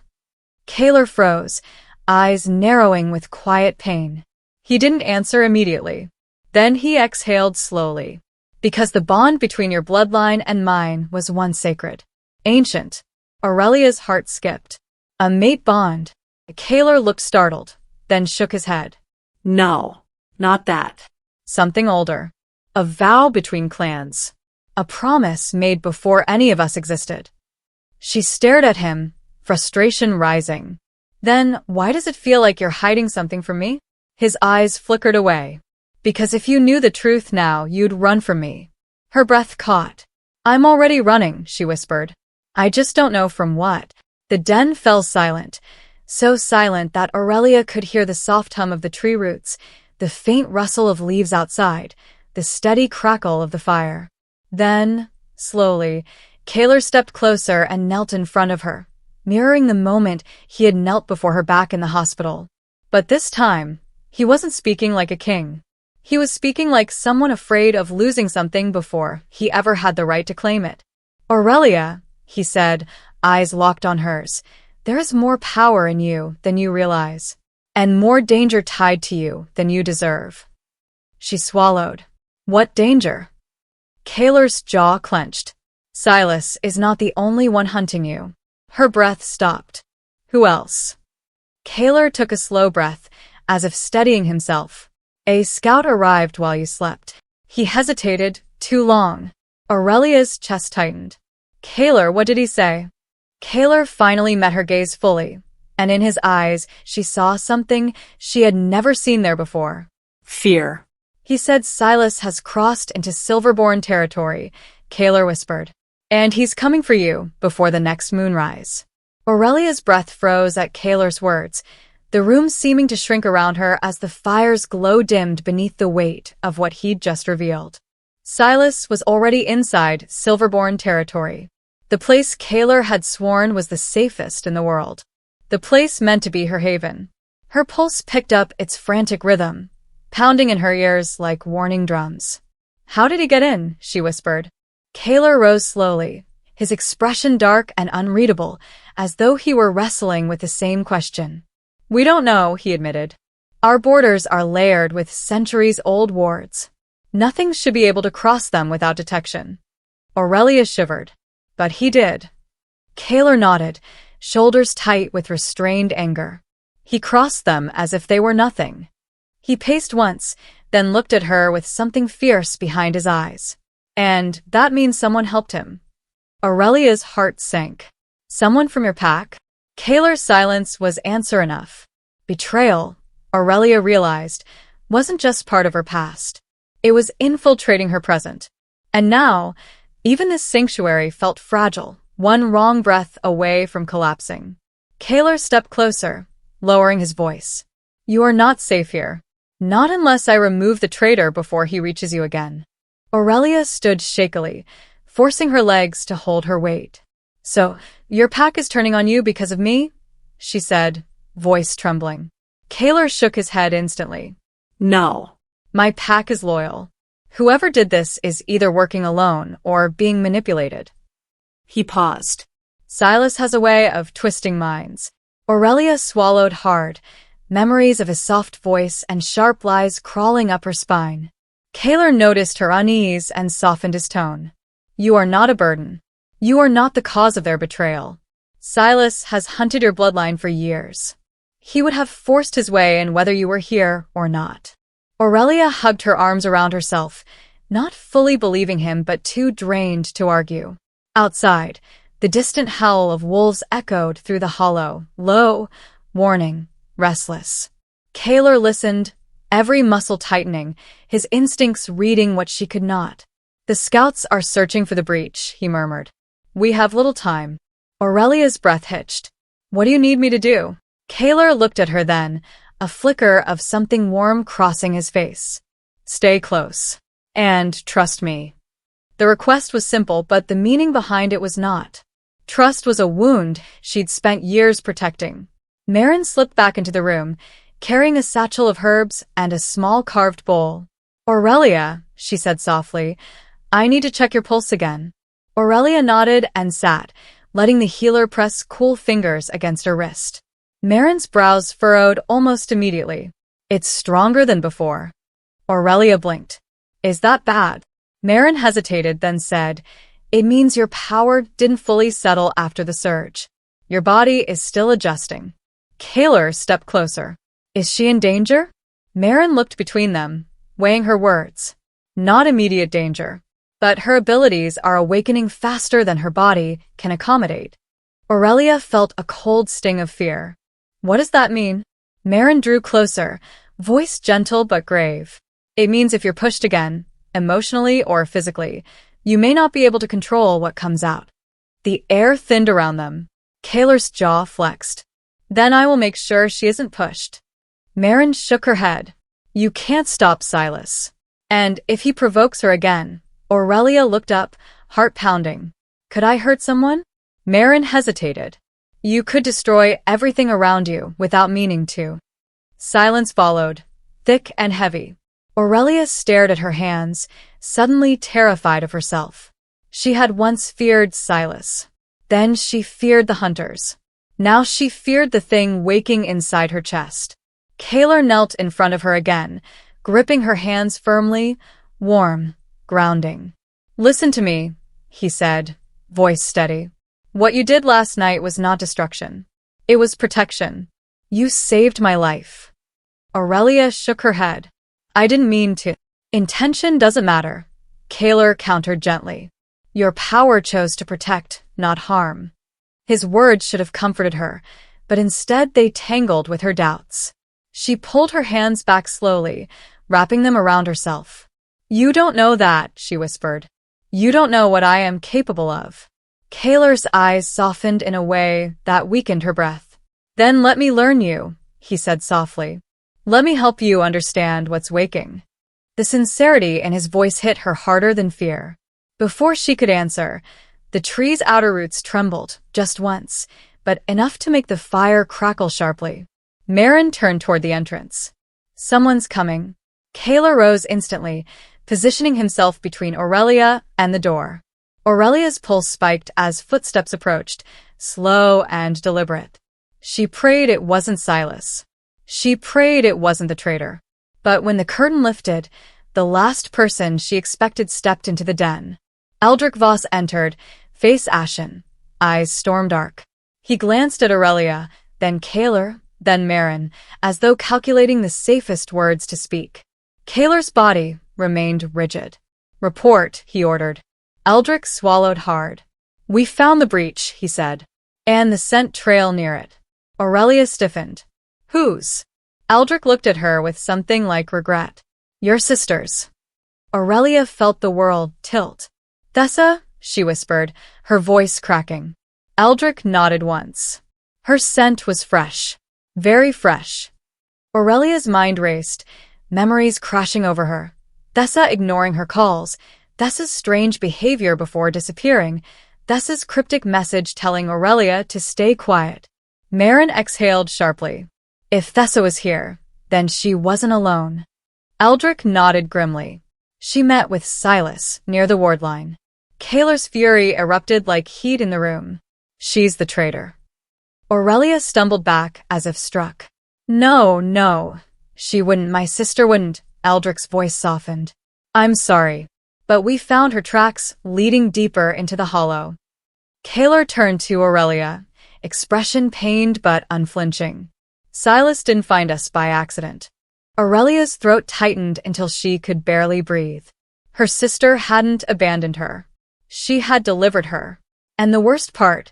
Kaylor froze, eyes narrowing with quiet pain. He didn't answer immediately. Then he exhaled slowly. Because the bond between your bloodline and mine was once sacred. Ancient. Aurelia's heart skipped. A mate bond. Kaylor looked startled, then shook his head. No, not that. Something older. A vow between clans. A promise made before any of us existed. She stared at him, frustration rising. Then, why does it feel like you're hiding something from me? His eyes flickered away. Because if you knew the truth now, you'd run from me. Her breath caught. I'm already running, she whispered. I just don't know from what. The den fell silent. So silent that Aurelia could hear the soft hum of the tree roots, the faint rustle of leaves outside, the steady crackle of the fire. Then, slowly, Kaylor stepped closer and knelt in front of her, mirroring the moment he had knelt before her back in the hospital. But this time, he wasn't speaking like a king. He was speaking like someone afraid of losing something before he ever had the right to claim it. Aurelia, he said, eyes locked on hers, there is more power in you than you realize, and more danger tied to you than you deserve. She swallowed. What danger? Kaylor's jaw clenched. Silas is not the only one hunting you. Her breath stopped. Who else? Kaylor took a slow breath, as if steadying himself. A scout arrived while you slept. He hesitated, too long. Aurelia's chest tightened. Kaylor, what did he say? Kaylor finally met her gaze fully, and in his eyes she saw something she had never seen there before. Fear. He said Silas has crossed into Silverborn territory, Kaylor whispered. And he's coming for you before the next moonrise. Aurelia's breath froze at Kaylor's words, the room seeming to shrink around her as the fire's glow dimmed beneath the weight of what he'd just revealed. Silas was already inside Silverborn territory. The place Kaylor had sworn was the safest in the world. The place meant to be her haven. Her pulse picked up its frantic rhythm, pounding in her ears like warning drums. How did he get in? She whispered. Kaylor rose slowly, his expression dark and unreadable, as though he were wrestling with the same question. We don't know, he admitted. Our borders are layered with centuries-old wards. Nothing should be able to cross them without detection. Aurelia shivered. But he did. Kaylor nodded, shoulders tight with restrained anger. He crossed them as if they were nothing. He paced once, then looked at her with something fierce behind his eyes. And that means someone helped him. Aurelia's heart sank. Someone from your pack? Kaylor's silence was answer enough. Betrayal, Aurelia realized, wasn't just part of her past. It was infiltrating her present. And now, even this sanctuary felt fragile, one wrong breath away from collapsing. Kaylor stepped closer, lowering his voice. You are not safe here. Not unless I remove the traitor before he reaches you again. Aurelia stood shakily, forcing her legs to hold her weight. So, your pack is turning on you because of me? She said, voice trembling. Kaylor shook his head instantly. No. My pack is loyal. Whoever did this is either working alone or being manipulated. He paused. Silas has a way of twisting minds. Aurelia swallowed hard, memories of his soft voice and sharp lies crawling up her spine. Kaylor noticed her unease and softened his tone. You are not a burden. You are not the cause of their betrayal. Silas has hunted your bloodline for years. He would have forced his way in whether you were here or not. Aurelia hugged her arms around herself, not fully believing him but too drained to argue. Outside, the distant howl of wolves echoed through the hollow, low, warning, restless. Kaylor listened, every muscle tightening, his instincts reading what she could not. The scouts are searching for the breach, he murmured. We have little time. Aurelia's breath hitched. What do you need me to do? Kaylor looked at her then, a flicker of something warm crossing his face. Stay close. And trust me. The request was simple, but the meaning behind it was not. Trust was a wound she'd spent years protecting. Marin slipped back into the room, carrying a satchel of herbs and a small carved bowl. "Aurelia," she said softly, "I need to check your pulse again." Aurelia nodded and sat, letting the healer press cool fingers against her wrist. Marin's brows furrowed almost immediately. "It's stronger than before." Aurelia blinked. "Is that bad?" Marin hesitated, then said, "It means your power didn't fully settle after the surge. Your body is still adjusting." Kaler stepped closer. "Is she in danger?" Marin looked between them, weighing her words. "Not immediate danger, but her abilities are awakening faster than her body can accommodate." Aurelia felt a cold sting of fear. "What does that mean?" Marin drew closer, voice gentle but grave. "It means if you're pushed again, emotionally or physically, you may not be able to control what comes out." The air thinned around them. Kaler's jaw flexed. "Then I will make sure she isn't pushed." Marin shook her head. "You can't stop Silas. And if he provokes her again..." Aurelia looked up, heart pounding. "Could I hurt someone?" Marin hesitated. "You could destroy everything around you without meaning to." Silence followed, thick and heavy. Aurelia stared at her hands, suddenly terrified of herself. She had once feared Silas. Then she feared the hunters. Now she feared the thing waking inside her chest. Kaler knelt in front of her again, gripping her hands firmly, warm, grounding. "Listen to me," he said, voice steady. "What you did last night was not destruction. It was protection. You saved my life." Aurelia shook her head. "I didn't mean to." "Intention doesn't matter," Kaler countered gently. "Your power chose to protect, not harm." His words should have comforted her, but instead they tangled with her doubts. She pulled her hands back slowly, wrapping them around herself. "You don't know that," she whispered. "You don't know what I am capable of." Kaler's eyes softened in a way that weakened her breath. "Then let me learn you," he said softly. "Let me help you understand what's waking." The sincerity in his voice hit her harder than fear. Before she could answer, the tree's outer roots trembled, just once, but enough to make the fire crackle sharply. Marin turned toward the entrance. "Someone's coming." Kaler rose instantly, positioning himself between Aurelia and the door. Aurelia's pulse spiked as footsteps approached, slow and deliberate. She prayed it wasn't Silas. She prayed it wasn't the traitor. But when the curtain lifted, the last person she expected stepped into the den. Eldrick Voss entered, face ashen, eyes storm-dark. He glanced at Aurelia, then Kaler, then Marin, as though calculating the safest words to speak. Kaler's body remained rigid. "Report," he ordered. Eldrick swallowed hard. "We found the breach," he said, "and the scent trail near it." Aurelia stiffened. "Whose?" Eldrick looked at her with something like regret. "Your sister's." Aurelia felt the world tilt. "Thessa?" she whispered, her voice cracking. Eldrick nodded once. Her scent was fresh. Very fresh. Aurelia's mind raced, memories crashing over her. Thessa ignoring her calls, Thessa's strange behavior before disappearing, Thessa's cryptic message telling Aurelia to stay quiet. Marin exhaled sharply. If Thessa was here, then she wasn't alone. Eldrick nodded grimly. She met with Silas near the ward line. Kaler's fury erupted like heat in the room. She's the traitor. Aurelia stumbled back as if struck. No. She wouldn't, my sister wouldn't. Eldrick's voice softened. I'm sorry, but we found her tracks leading deeper into the hollow. Kaler turned to Aurelia, expression pained but unflinching. Silas didn't find us by accident. Aurelia's throat tightened until she could barely breathe. Her sister hadn't abandoned her. She had delivered her. And the worst part,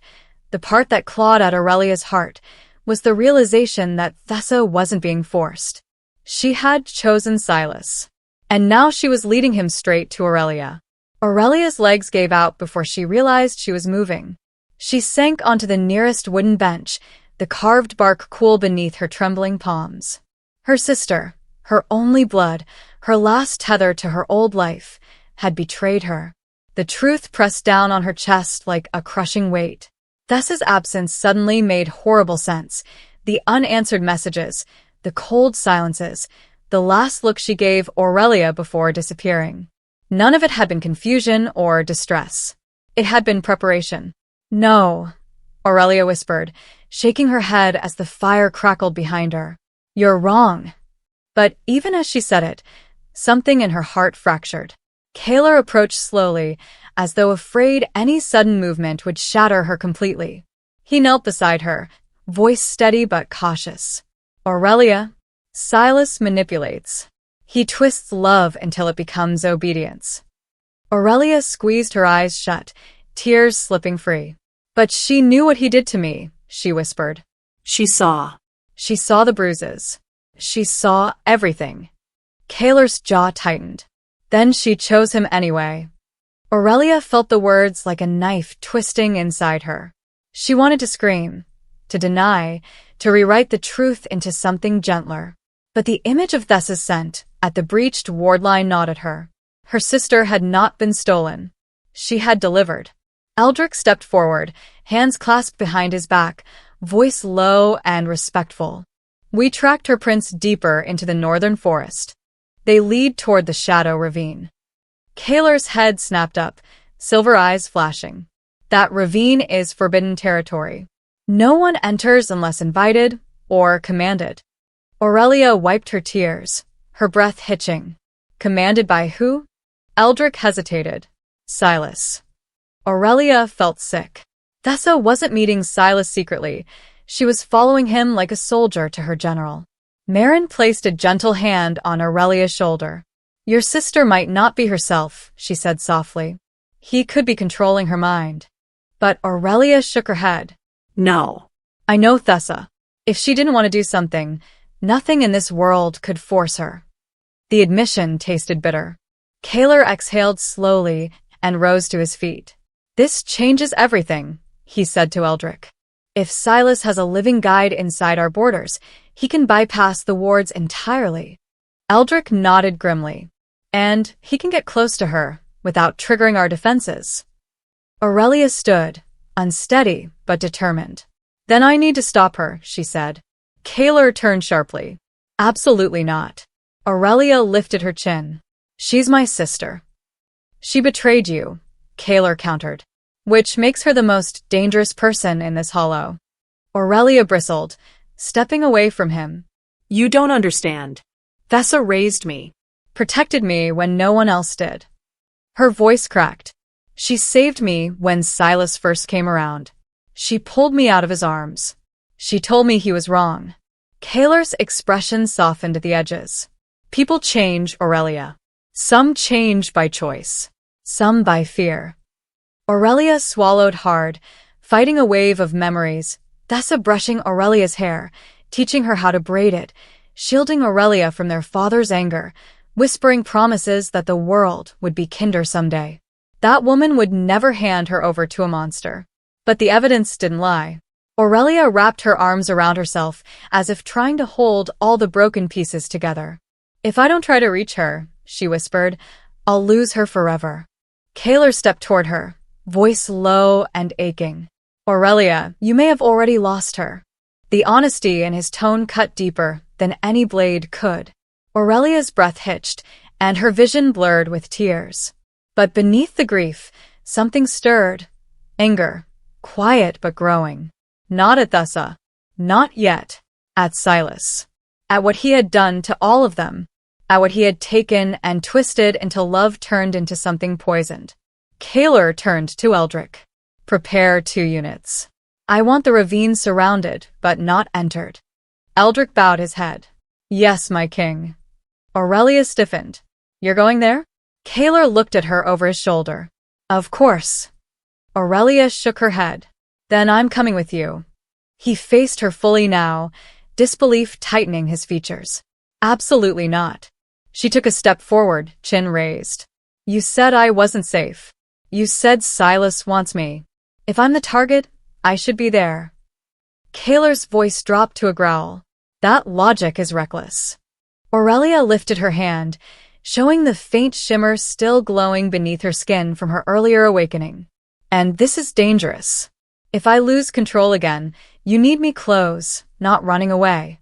the part that clawed at Aurelia's heart, was the realization that Thessa wasn't being forced. She had chosen Silas. And now she was leading him straight to Aurelia. Aurelia's legs gave out before she realized she was moving. She sank onto the nearest wooden bench, the carved bark cool beneath her trembling palms. Her sister, her only blood, her last tether to her old life, had betrayed her. The truth pressed down on her chest like a crushing weight. Thessa's absence suddenly made horrible sense. The unanswered messages, the cold silences, the last look she gave Aurelia before disappearing. None of it had been confusion or distress. It had been preparation. "No," Aurelia whispered, shaking her head as the fire crackled behind her. "You're wrong." But even as she said it, something in her heart fractured. Kaler approached slowly, as though afraid any sudden movement would shatter her completely. He knelt beside her, voice steady but cautious. "Aurelia, Silas manipulates. He twists love until it becomes obedience." Aurelia squeezed her eyes shut, tears slipping free. "But she knew what he did to me," she whispered. She saw. She saw the bruises. She saw everything. Kaler's jaw tightened. Then she chose him anyway. Aurelia felt the words like a knife twisting inside her. She wanted to scream, to deny, to rewrite the truth into something gentler. But the image of Thessa's scent at the breached ward line gnawed at her. Her sister had not been stolen. She had delivered. Eldrick stepped forward, hands clasped behind his back, voice low and respectful. "We tracked her prints deeper into the northern forest. They lead toward the Shadow Ravine." Kaler's head snapped up, silver eyes flashing. "That ravine is forbidden territory. No one enters unless invited or commanded." Aurelia wiped her tears, her breath hitching. "Commanded by who?" Eldrick hesitated. "Silas." Aurelia felt sick. Thessa wasn't meeting Silas secretly. She was following him like a soldier to her general. Marin placed a gentle hand on Aurelia's shoulder. "Your sister might not be herself," she said softly. He could be controlling her mind. But Aurelia shook her head. "No." "I know Thessa. If she didn't want to do something, nothing in this world could force her." The admission tasted bitter. Kaler exhaled slowly and rose to his feet. "This changes everything," he said to Eldrick. "If Silas has a living guide inside our borders, he can bypass the wards entirely." Eldrick nodded grimly. "And he can get close to her without triggering our defenses." Aurelia stood, unsteady but determined. "Then I need to stop her," she said. Kaler turned sharply. "Absolutely not." Aurelia lifted her chin. "She's my sister." "She betrayed you," Kaler countered. "Which makes her the most dangerous person in this hollow." Aurelia bristled, stepping away from him. "You don't understand. Thessa raised me. Protected me when no one else did." Her voice cracked. "She saved me when Silas first came around. She pulled me out of his arms. She told me he was wrong." Kaler's expression softened at the edges. "People change, Aurelia. Some change by choice. Some by fear." Aurelia swallowed hard, fighting a wave of memories. Thessa brushing Aurelia's hair, teaching her how to braid it, shielding Aurelia from their father's anger, whispering promises that the world would be kinder someday. That woman would never hand her over to a monster. But the evidence didn't lie. Aurelia wrapped her arms around herself, as if trying to hold all the broken pieces together. "If I don't try to reach her," she whispered, "I'll lose her forever." Kaler stepped toward her, voice low and aching. "Aurelia, you may have already lost her." The honesty in his tone cut deeper than any blade could. Aurelia's breath hitched, and her vision blurred with tears. But beneath the grief, something stirred. Anger. Quiet but growing. Not at Thessa. Not yet. At Silas. At what he had done to all of them. At what he had taken and twisted until love turned into something poisoned. Kaler turned to Eldrick. "Prepare 2 units. I want the ravine surrounded, but not entered." Eldrick bowed his head. "Yes, my king." Aurelia stiffened. "You're going there?" Kaler looked at her over his shoulder. "Of course." Aurelia shook her head. "Then I'm coming with you." He faced her fully now, disbelief tightening his features. "Absolutely not." She took a step forward, chin raised. "You said I wasn't safe. You said Silas wants me. If I'm the target, I should be there." Kaler's voice dropped to a growl. "That logic is reckless." Aurelia lifted her hand, showing the faint shimmer still glowing beneath her skin from her earlier awakening. "And this is dangerous." If I lose control again, you need me close, not running away.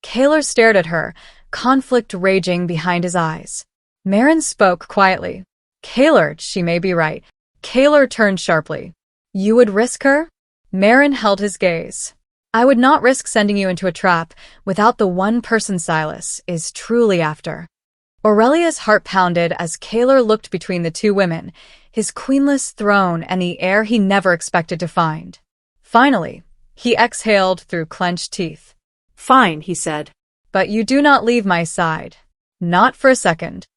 Kaler stared at her, conflict raging behind his eyes. Marin spoke quietly. Kaler, she may be right. Kaler turned sharply. You would risk her? Marin held his gaze. I would not risk sending you into a trap without the one person Silas is truly after. Aurelia's heart pounded as Kaler looked between the two women, his queenless throne and the heir he never expected to find. Finally, he exhaled through clenched teeth. Fine, he said. But you do not leave my side. Not for a second.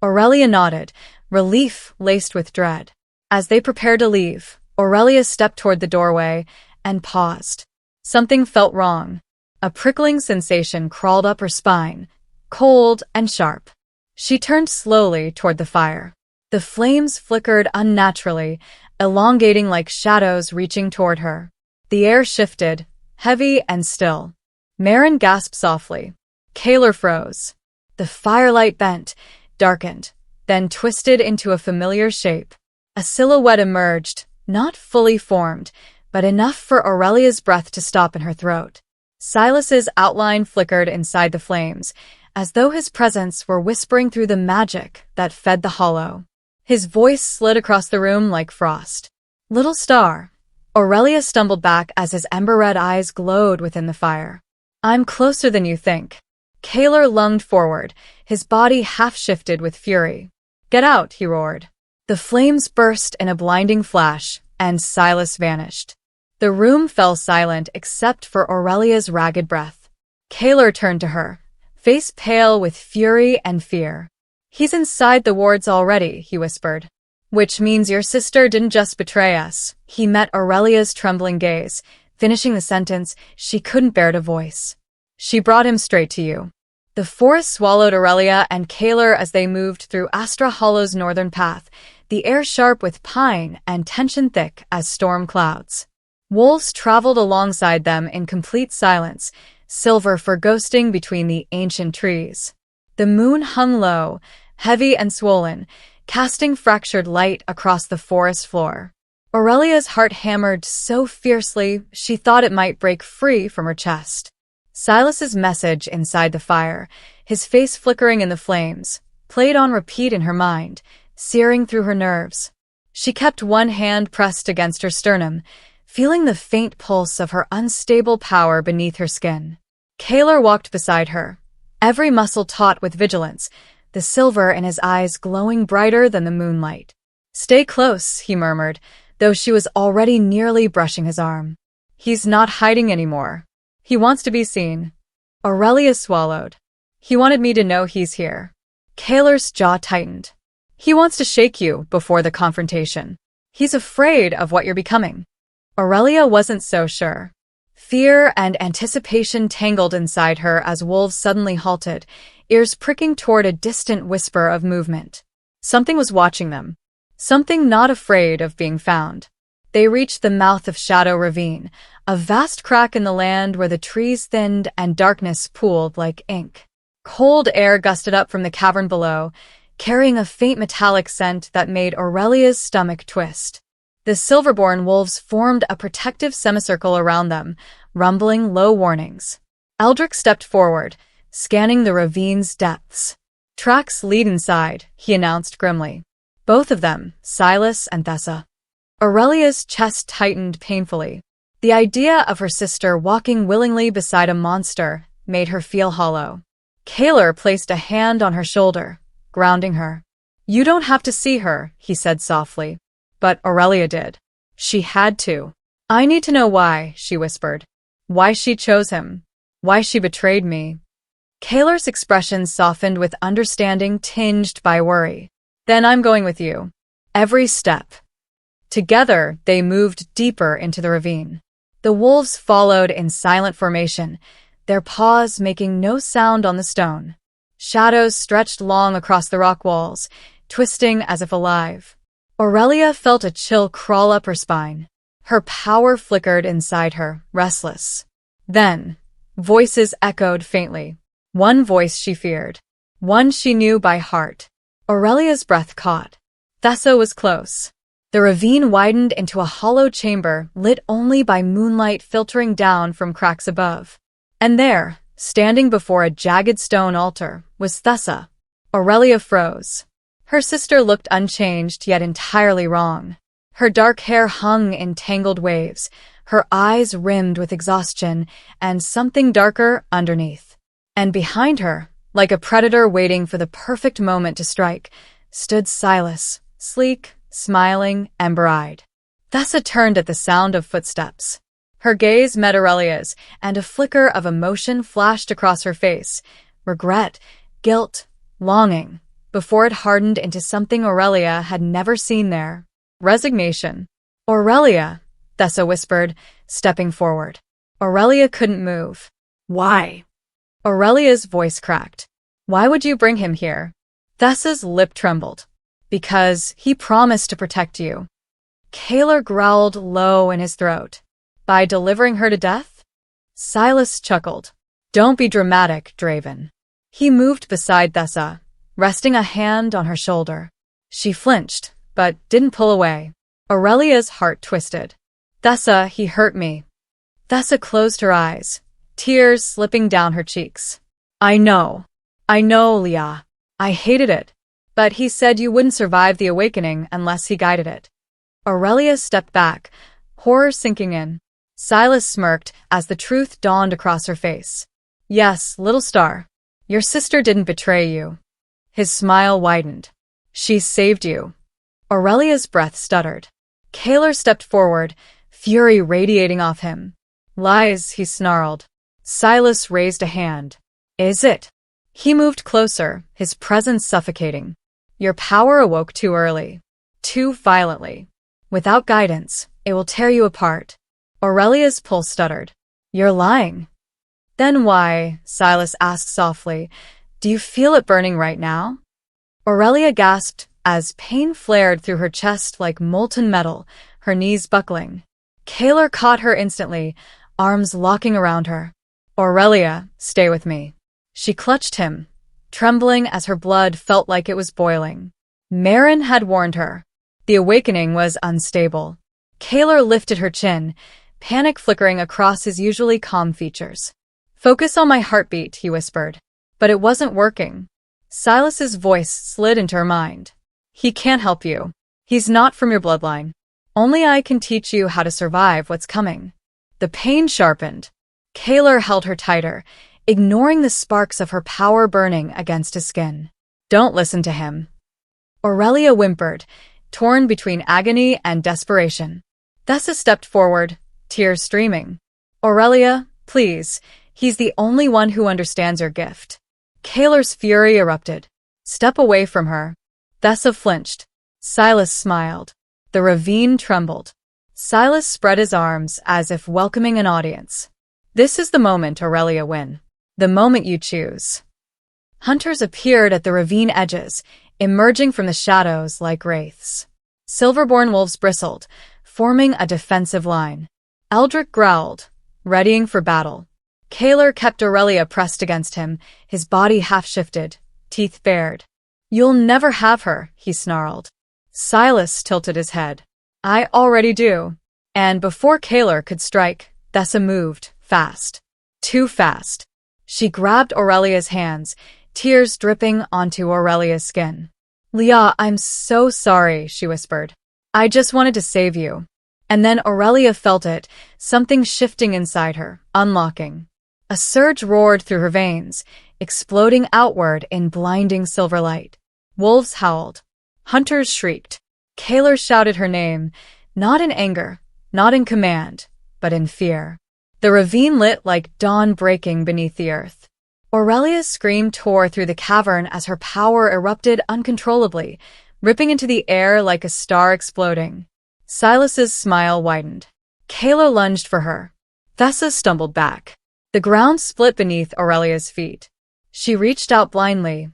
Aurelia nodded, relief laced with dread. As they prepared to leave, Aurelia stepped toward the doorway and paused. Something felt wrong. A prickling sensation crawled up her spine, cold and sharp. She turned slowly toward the fire. The flames flickered unnaturally, elongating like shadows reaching toward her. The air shifted, heavy and still. Marin gasped softly. Kaler froze. The firelight bent, darkened, then twisted into a familiar shape. A silhouette emerged, not fully formed, but enough for Aurelia's breath to stop in her throat. Silas's outline flickered inside the flames, as though his presence were whispering through the magic that fed the hollow. His voice slid across the room like frost. Little star. Aurelia stumbled back as his ember-red eyes glowed within the fire. I'm closer than you think. Kaler lunged forward, his body half-shifted with fury. Get out, he roared. The flames burst in a blinding flash, and Silas vanished. The room fell silent except for Aurelia's ragged breath. Kaler turned to her, face pale with fury and fear. He's inside the wards already, he whispered. Which means your sister didn't just betray us. He met Aurelia's trembling gaze, finishing the sentence she couldn't bear to voice. She brought him straight to you. The forest swallowed Aurelia and Kaler as they moved through Astra Hollow's northern path, the air sharp with pine and tension thick as storm clouds. Wolves traveled alongside them in complete silence, silver ghosting between the ancient trees. The moon hung low, heavy and swollen, casting fractured light across the forest floor. Aurelia's heart hammered so fiercely she thought it might break free from her chest. Silas's message inside the fire, his face flickering in the flames, played on repeat in her mind, searing through her nerves. She kept one hand pressed against her sternum, feeling the faint pulse of her unstable power beneath her skin. Kaler walked beside her, every muscle taut with vigilance, the silver in his eyes glowing brighter than the moonlight. Stay close, he murmured, though she was already nearly brushing his arm. He's not hiding anymore. He wants to be seen. Aurelia swallowed. He wanted me to know he's here. Kaler's jaw tightened. He wants to shake you before the confrontation. He's afraid of what you're becoming. Aurelia wasn't so sure. Fear and anticipation tangled inside her as wolves suddenly halted, ears pricking toward a distant whisper of movement. Something was watching them. Something not afraid of being found. They reached the mouth of Shadow Ravine, a vast crack in the land where the trees thinned and darkness pooled like ink. Cold air gusted up from the cavern below, carrying a faint metallic scent that made Aurelia's stomach twist. The Silverborn wolves formed a protective semicircle around them, rumbling low warnings. Eldrick stepped forward, scanning the ravine's depths. Tracks lead inside, he announced grimly. Both of them, Silas and Thessa. Aurelia's chest tightened painfully. The idea of her sister walking willingly beside a monster made her feel hollow. Kaler placed a hand on her shoulder, grounding her. You don't have to see her, he said softly. But Aurelia did. She had to. I need to know why, she whispered. Why she chose him. Why she betrayed me. Kaler's expression softened with understanding tinged by worry. Then I'm going with you. Every step. Together, they moved deeper into the ravine. The wolves followed in silent formation, their paws making no sound on the stone. Shadows stretched long across the rock walls, twisting as if alive. Aurelia felt a chill crawl up her spine. Her power flickered inside her, restless. Then, voices echoed faintly. One voice she feared. One she knew by heart. Aurelia's breath caught. Thessa was close. The ravine widened into a hollow chamber lit only by moonlight filtering down from cracks above. And there, standing before a jagged stone altar, was Thessa. Aurelia froze. Her sister looked unchanged yet entirely wrong. Her dark hair hung in tangled waves, her eyes rimmed with exhaustion, and something darker underneath. And behind her, like a predator waiting for the perfect moment to strike, stood Silas, sleek, smiling, ember-eyed. Thessa turned at the sound of footsteps. Her gaze met Aurelia's, and a flicker of emotion flashed across her face. Regret, guilt, longing, before it hardened into something Aurelia had never seen there. Resignation. Aurelia, Thessa whispered, stepping forward. Aurelia couldn't move. Why? Aurelia's voice cracked. Why would you bring him here? Thessa's lip trembled. Because he promised to protect you. Kaler growled low in his throat. By delivering her to death? Silas chuckled. Don't be dramatic, Draven. He moved beside Thessa, resting a hand on her shoulder. She flinched, but didn't pull away. Aurelia's heart twisted. Thessa, he hurt me. Thessa closed her eyes, tears slipping down her cheeks. I know, Leah. I hated it. But he said you wouldn't survive the awakening unless he guided it. Aurelia stepped back, horror sinking in. Silas smirked as the truth dawned across her face. Yes, little star. Your sister didn't betray you. His smile widened. She saved you. Aurelia's breath stuttered. Kaler stepped forward, fury radiating off him. Lies, he snarled. Silas raised a hand. Is it? He moved closer, his presence suffocating. Your power awoke too early. Too violently. Without guidance, it will tear you apart. Aurelia's pulse stuttered. You're lying. Then why, Silas asked softly, do you feel it burning right now? Aurelia gasped as pain flared through her chest like molten metal, her knees buckling. Kaler caught her instantly, arms locking around her. Aurelia, stay with me. She clutched him, trembling as her blood felt like it was boiling. Marin had warned her. The awakening was unstable. Kaler lifted her chin, panic flickering across his usually calm features. Focus on my heartbeat, he whispered. But it wasn't working. Silas's voice slid into her mind. He can't help you. He's not from your bloodline. Only I can teach you how to survive what's coming. The pain sharpened. Kaler held her tighter, ignoring the sparks of her power burning against his skin. Don't listen to him. Aurelia whimpered, torn between agony and desperation. Thessa stepped forward, tears streaming. Aurelia, please, he's the only one who understands your gift. Kaler's fury erupted. Step away from her. Thessa flinched. Silas smiled. The ravine trembled. Silas spread his arms as if welcoming an audience. This is the moment, Aurelia win. The moment you choose. Hunters appeared at the ravine edges, emerging from the shadows like wraiths. Silverborn wolves bristled, forming a defensive line. Eldrick growled, readying for battle. Kaler kept Aurelia pressed against him, his body half-shifted, teeth bared. You'll never have her, he snarled. Silas tilted his head. I already do. And before Kaler could strike, Thessa moved, fast. Too fast. She grabbed Aurelia's hands, tears dripping onto Aurelia's skin. Leah, I'm so sorry, she whispered. I just wanted to save you. And then Aurelia felt it, something shifting inside her, unlocking. A surge roared through her veins, exploding outward in blinding silver light. Wolves howled. Hunters shrieked. Kaler shouted her name, not in anger, not in command, but in fear. The ravine lit like dawn breaking beneath the earth. Aurelia's scream tore through the cavern as her power erupted uncontrollably, ripping into the air like a star exploding. Silas's smile widened. Kaler lunged for her. Thessa stumbled back. The ground split beneath Aurelia's feet. She reached out blindly,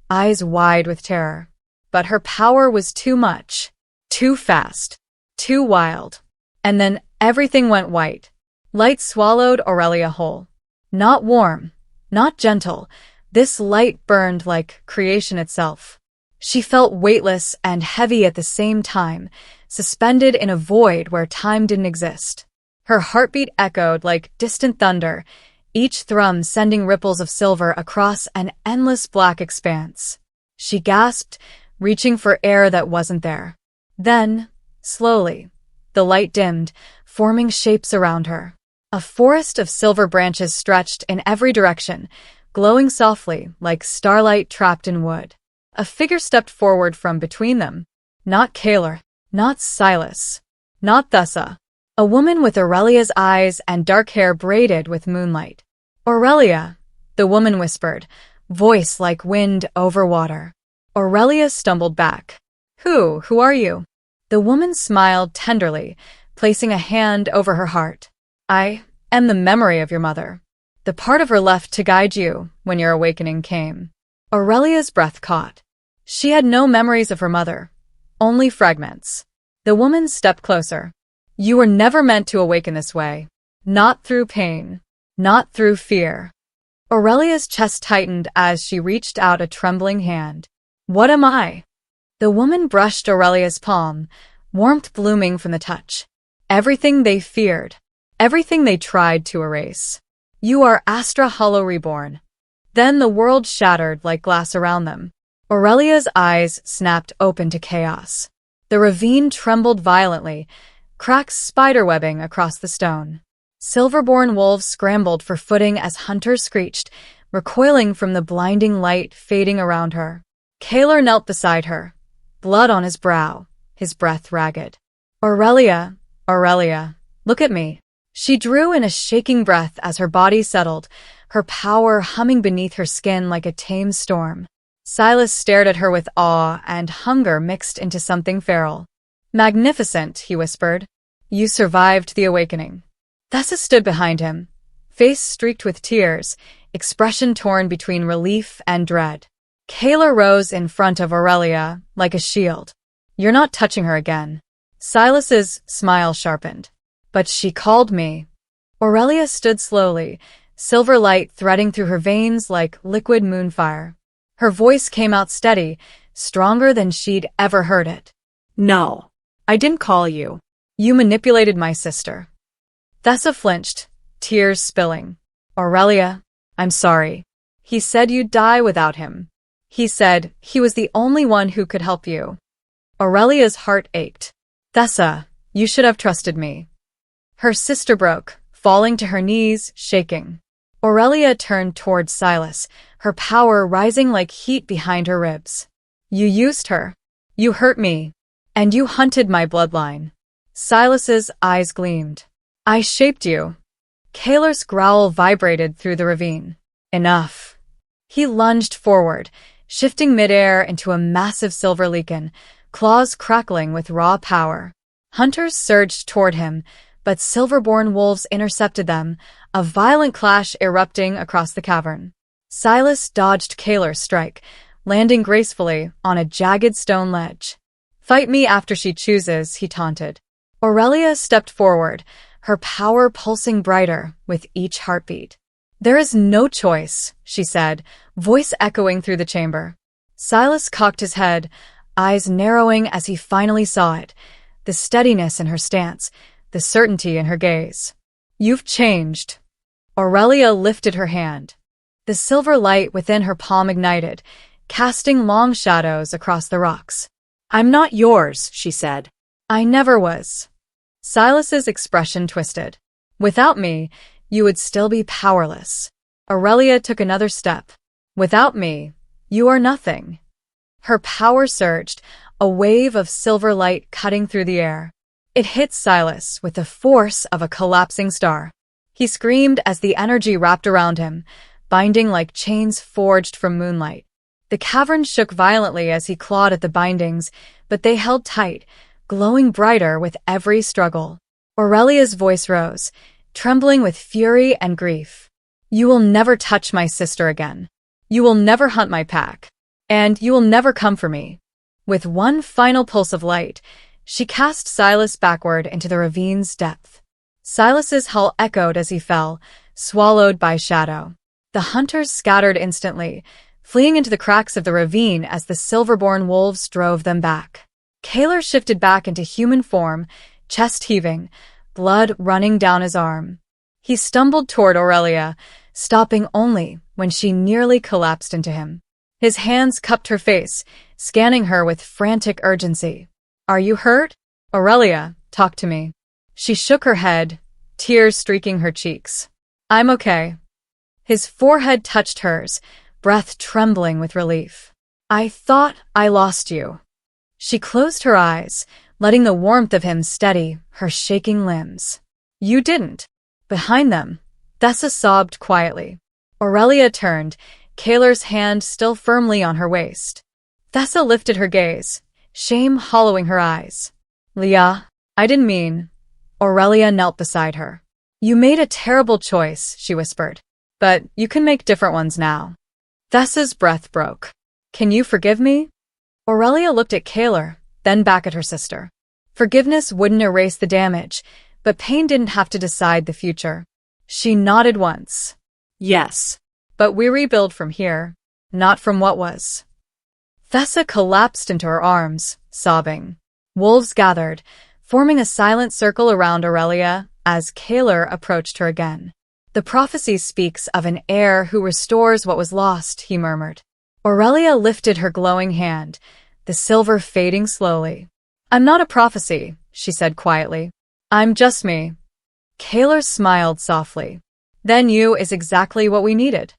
eyes wide with terror. But her power was too much. Too fast. Too wild. And then everything went white. Light swallowed Aurelia whole. Not warm, not gentle. This light burned like creation itself. She felt weightless and heavy at the same time, suspended in a void where time didn't exist. Her heartbeat echoed like distant thunder, each thrum sending ripples of silver across an endless black expanse. She gasped, reaching for air that wasn't there. Then, slowly, the light dimmed, forming shapes around her. A forest of silver branches stretched in every direction, glowing softly like starlight trapped in wood. A figure stepped forward from between them. Not Kaler, not Silas, not Thessa. A woman with Aurelia's eyes and dark hair braided with moonlight. Aurelia, the woman whispered, voice like wind over water. Aurelia stumbled back. Who are you? The woman smiled tenderly, placing a hand over her heart. I am the memory of your mother, the part of her left to guide you when your awakening came. Aurelia's breath caught. She had no memories of her mother, only fragments. The woman stepped closer. You were never meant to awaken this way. Not through pain. Not through fear. Aurelia's chest tightened as she reached out a trembling hand. What am I? The woman brushed Aurelia's palm, warmth blooming from the touch. Everything they feared. Everything they tried to erase. You are Astra Hollow reborn. Then the world shattered like glass around them. Aurelia's eyes snapped open to chaos. The ravine trembled violently, cracks spiderwebbing across the stone. Silverborn wolves scrambled for footing as hunters screeched, recoiling from the blinding light fading around her. Kaler knelt beside her, blood on his brow, his breath ragged. Aurelia, look at me. She drew in a shaking breath as her body settled, her power humming beneath her skin like a tame storm. Silas stared at her with awe and hunger mixed into something feral. Magnificent, he whispered. You survived the awakening. Thessa stood behind him, face streaked with tears, expression torn between relief and dread. Kaler rose in front of Aurelia like a shield. You're not touching her again. Silas's smile sharpened. But she called me. Aurelia stood slowly, silver light threading through her veins like liquid moonfire. Her voice came out steady, stronger than she'd ever heard it. No, I didn't call you. You manipulated my sister. Thessa flinched, tears spilling. Aurelia, I'm sorry. He said you'd die without him. He said he was the only one who could help you. Aurelia's heart ached. Thessa, you should have trusted me. Her sister broke, falling to her knees, shaking. Aurelia turned towards Silas, her power rising like heat behind her ribs. You used her. You hurt me. And you hunted my bloodline. Silas's eyes gleamed. I shaped you. Kaler's growl vibrated through the ravine. Enough. He lunged forward, shifting midair into a massive silver Lycan, claws crackling with raw power. Hunters surged toward him, but silverborn wolves intercepted them, a violent clash erupting across the cavern. Silas dodged Kaler's strike, landing gracefully on a jagged stone ledge. Fight me after she chooses, he taunted. Aurelia stepped forward, her power pulsing brighter with each heartbeat. There is no choice, she said, voice echoing through the chamber. Silas cocked his head, eyes narrowing as he finally saw it, the steadiness in her stance, the certainty in her gaze. You've changed. Aurelia lifted her hand. The silver light within her palm ignited, casting long shadows across the rocks. I'm not yours, she said. I never was. Silas's expression twisted. Without me, you would still be powerless. Aurelia took another step. Without me, you are nothing. Her power surged, a wave of silver light cutting through the air. It hit Silas with the force of a collapsing star. He screamed as the energy wrapped around him, binding like chains forged from moonlight. The cavern shook violently as he clawed at the bindings, but they held tight, glowing brighter with every struggle. Aurelia's voice rose, trembling with fury and grief. You will never touch my sister again. You will never hunt my pack. And you will never come for me. With one final pulse of light, she cast Silas backward into the ravine's depth. Silas's hull echoed as he fell, swallowed by shadow. The hunters scattered instantly, fleeing into the cracks of the ravine as the silverborn wolves drove them back. Kaler shifted back into human form, chest heaving, blood running down his arm. He stumbled toward Aurelia, stopping only when she nearly collapsed into him. His hands cupped her face, scanning her with frantic urgency. "Are you hurt? Aurelia, talk to me." She shook her head, tears streaking her cheeks. "I'm okay." His forehead touched hers, breath trembling with relief. "I thought I lost you." She closed her eyes, letting the warmth of him steady her shaking limbs. "You didn't." Behind them, Thessa sobbed quietly. Aurelia turned, Kaler's hand still firmly on her waist. Thessa lifted her gaze, shame hollowing her eyes. "Leah, I didn't mean." Aurelia knelt beside her. "You made a terrible choice," she whispered. "But you can make different ones now." Thessa's breath broke. "Can you forgive me?" Aurelia looked at Kaler, then back at her sister. Forgiveness wouldn't erase the damage, but pain didn't have to decide the future. She nodded once. Yes. "But we rebuild from here, not from what was." Thessa collapsed into her arms, sobbing. Wolves gathered, forming a silent circle around Aurelia as Kaler approached her again. "The prophecy speaks of an heir who restores what was lost," he murmured. Aurelia lifted her glowing hand, the silver fading slowly. "I'm not a prophecy," she said quietly. "I'm just me." Kaler smiled softly. "Then you is exactly what we needed."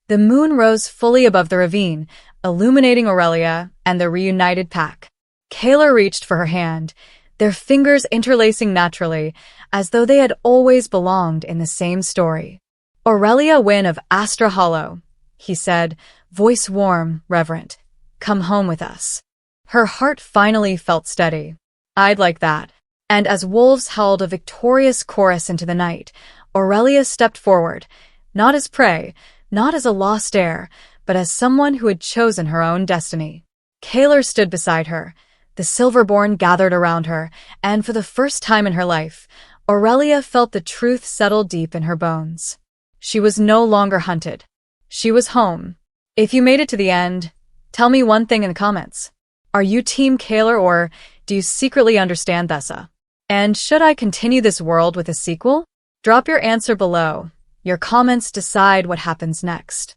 The moon rose fully above the ravine, illuminating Aurelia and the reunited pack. Kaler reached for her hand, their fingers interlacing naturally, as though they had always belonged in the same story. "Aurelia Wynne of Astra Hollow," he said, voice warm, reverent. "Come home with us." Her heart finally felt steady. "I'd like that." And as wolves howled a victorious chorus into the night, Aurelia stepped forward, not as prey, not as a lost heir, but as someone who had chosen her own destiny. Kaler stood beside her. The Silverborn gathered around her, and for the first time in her life, Aurelia felt the truth settle deep in her bones. She was no longer hunted. She was home. If you made it to the end, tell me one thing in the comments. Are you Team Kaler, or do you secretly understand Thessa? And should I continue this world with a sequel? Drop your answer below. Your comments decide what happens next.